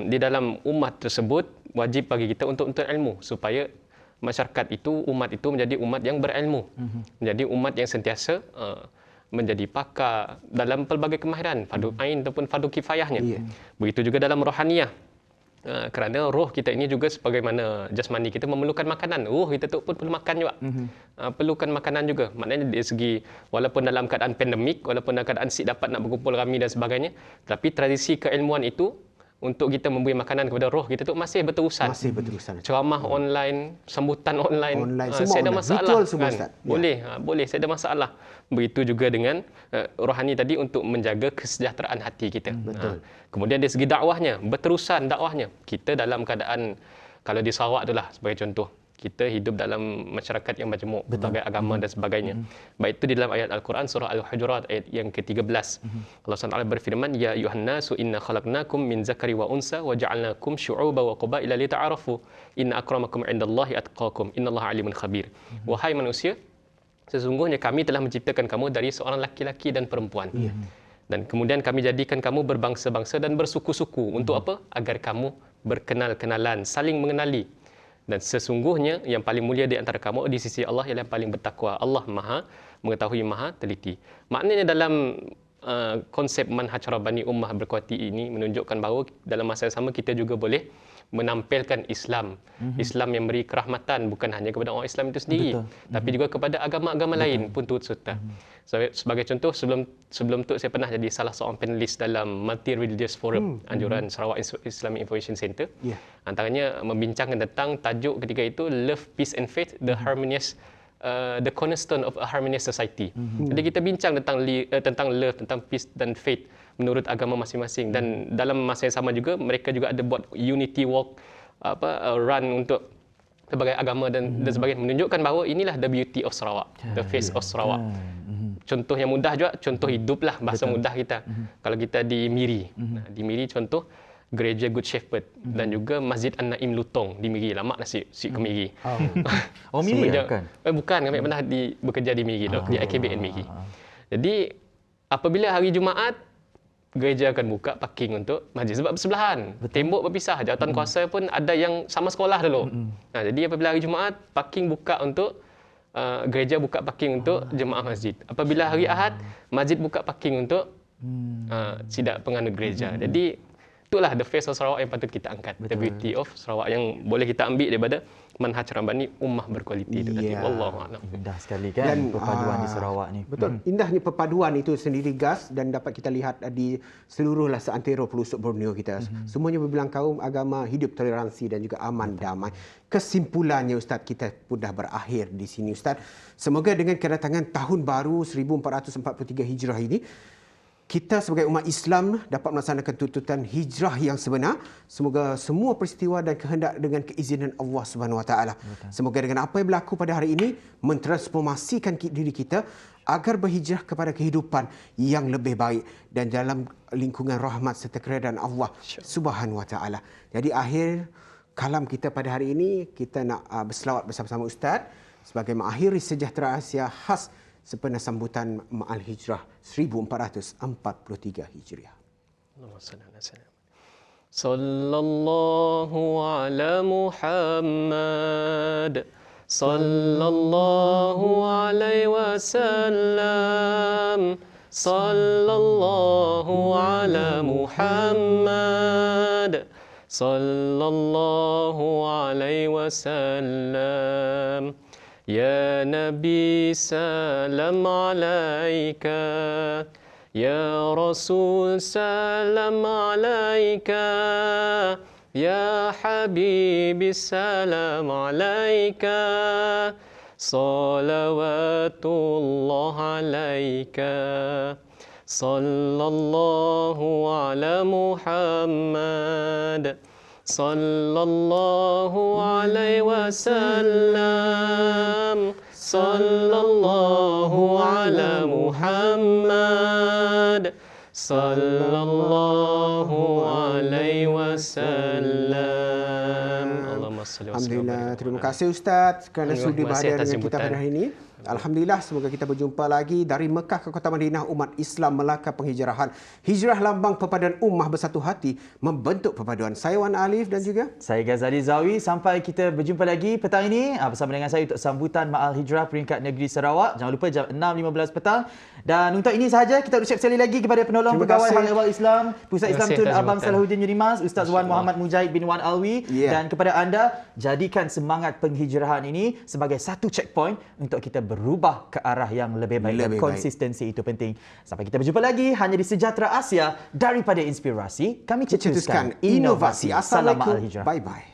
di dalam umat tersebut wajib bagi kita untuk menuntut ilmu supaya masyarakat itu, umat itu menjadi umat yang berilmu, menjadi umat yang sentiasa menjadi pakar dalam pelbagai kemahiran, fardu ain ataupun fardu kifayahnya. Begitu juga dalam rohaniyah. Kerana roh kita ini juga sebagaimana jasmani kita memerlukan makanan, roh kita tu pun perlu makan juga. Perlukan makanan juga. Maknanya dari segi walaupun dalam keadaan pandemik, walaupun dalam keadaan dapat nak berkumpul ramai dan sebagainya, tapi tradisi keilmuan itu untuk kita memberi makanan kepada roh kita tu masih berterusan. Masih berterusan. Ceramah online, sambutan online. Semua saya ada online. masalah Virtual semua, kan? Ustaz. Boleh, boleh, saya ada masalah. Begitu juga dengan rohani tadi untuk menjaga kesejahteraan hati kita. Betul. Kemudian dari segi dakwahnya, berterusan dakwahnya. Kita dalam keadaan, kalau di Sarawak itulah sebagai contoh, kita hidup dalam masyarakat yang majmuk, berbagai agama dan sebagainya. Baik itu di dalam ayat Al-Quran surah Al-Hujurat ayat yang ke-13. Allah SWT berfirman, Ya ayuhan nasu inna khalaqnakum min zakari wa unsa wa ja'alnakum syu'uba wa qabaila lita'arafu inna akramakum indallahi atqakum innallaha alimun khabir. Wahai manusia, sesungguhnya kami telah menciptakan kamu dari seorang laki-laki dan perempuan. Dan kemudian kami jadikan kamu berbangsa-bangsa dan bersuku-suku. Untuk apa? Agar kamu berkenal-kenalan, saling mengenali. Dan sesungguhnya yang paling mulia di antara kamu di sisi Allah ialah yang paling bertakwa. Allah Maha mengetahui, Maha teliti. Maknanya dalam konsep manhaj Rabbani Ummah Berkualiti ini menunjukkan bahawa dalam masa yang sama kita juga boleh menampilkan Islam. Islam yang beri kerahmatan bukan hanya kepada orang Islam itu sendiri, tapi juga kepada agama-agama lain pun turut serta. Sebagai contoh, sebelum tu saya pernah jadi salah seorang panelis dalam Multi Religious Forum anjuran Sarawak Islamic Information Center. Antaranya membincangkan tentang tajuk ketika itu Love, Peace and Faith, the cornerstone of a harmonious society. Jadi kita bincang tentang love, tentang peace dan faith menurut agama masing-masing. Dan dalam masa yang sama juga mereka juga ada buat unity walk, run untuk pelbagai agama dan sebagainya, menunjukkan bahawa inilah the beauty of Sarawak, the face of Sarawak. Contoh yang mudah juga, contoh hidup lah, bahasa mudah kita. Kalau kita di Miri, di Miri contoh Gereja Good Shepherd dan juga Masjid An-Naim Lutong di Miri. Lama dah si ke Miri. Oh, Miri kan? Bukan, kami pernah bekerja di Miri, di IKBN Miri. Jadi apabila hari Jumaat, gereja akan buka parking untuk masjid sebab bersebelahan. Tembok berpisah. Jawatan kuasa pun ada yang sama sekolah dulu. Jadi apabila hari Jumaat, parking buka untuk gereja buka parking untuk jemaah masjid. Apabila hari Ahad, masjid buka parking untuk sidak penganut gereja. Jadi itulah the face of Sarawak yang patut kita angkat. The beauty of Sarawak yang boleh kita ambil daripada Manhaj Rabbani ummah berkualiti itu tadi. Wallahu a'lam. Indah sekali kan perpaduan di Sarawak ni. Betul. Indahnya perpaduan itu sendiri Gas, dan dapat kita lihat di seluruh seantero pelosok Borneo kita. Semuanya berbilang kaum, agama, hidup toleransi dan juga aman damai. Kesimpulannya Ustaz, kita sudah berakhir di sini Ustaz. Semoga dengan kedatangan tahun baru 1443 Hijrah ini, kita sebagai umat Islam dapat melaksanakan tuntutan hijrah yang sebenar. Semoga semua peristiwa dan kehendak dengan keizinan Allah Subhanahu Wa Taala. Semoga dengan apa yang berlaku pada hari ini mentransformasikan diri kita agar berhijrah kepada kehidupan yang lebih baik dan dalam lingkungan rahmat serta keredaan Allah Subhanahu Wa Taala. Jadi akhir kalam kita pada hari ini, kita nak berselawat bersama-sama Ustaz sebagai mengakhiri sejahtera Asia khas sempena sambutan Ma'al Hijrah 1443 Hijriah. Allahumma salli ala sayyidina sallallahu ala Muhammad sallallahu alaihi wasallam sallallahu ala Muhammad sallallahu alaihi wasallam. Ya Nabi salam alaika, Ya Rasul salam alaika, Ya Habibi salam alaika, salawatullah alaika, sallallahu ala Muhammad sallallahu alaihi wasallam sallallahu ala Muhammad sallallahu alaihi wasallam. Allahumma salli wa sallim. Alhamdulillah, terima kasih Ustaz kerana sudi berada dengan kita pada hari ini. Alhamdulillah, semoga kita berjumpa lagi dari Mekah ke Kota Madinah. Umat Islam melangkah penghijrahan. Hijrah lambang perpaduan ummah bersatu hati membentuk perpaduan. Saya Wan Alif dan juga saya Ghazali Zawi. Sampai kita berjumpa lagi petang ini bersama dengan saya untuk sambutan Ma'al Hijrah peringkat negeri Sarawak. Jangan lupa jam 6.15 petang. Dan untuk ini sahaja, kita ucap sekali lagi kepada penolong pegawai Hal Ehwal Islam Pusat Islam Tun Abang Salahuddin Yunimas, Ustaz Wan Muhammad Mujahid bin Wan Alwi. Dan kepada anda, jadikan semangat penghijrahan ini sebagai satu checkpoint untuk kita berubah ke arah yang lebih baik. Konsistensi itu penting. Sampai kita berjumpa lagi hanya di Sejahtera Asia. Daripada inspirasi, kami cetuskan inovasi. Assalamualaikum. Bye-bye.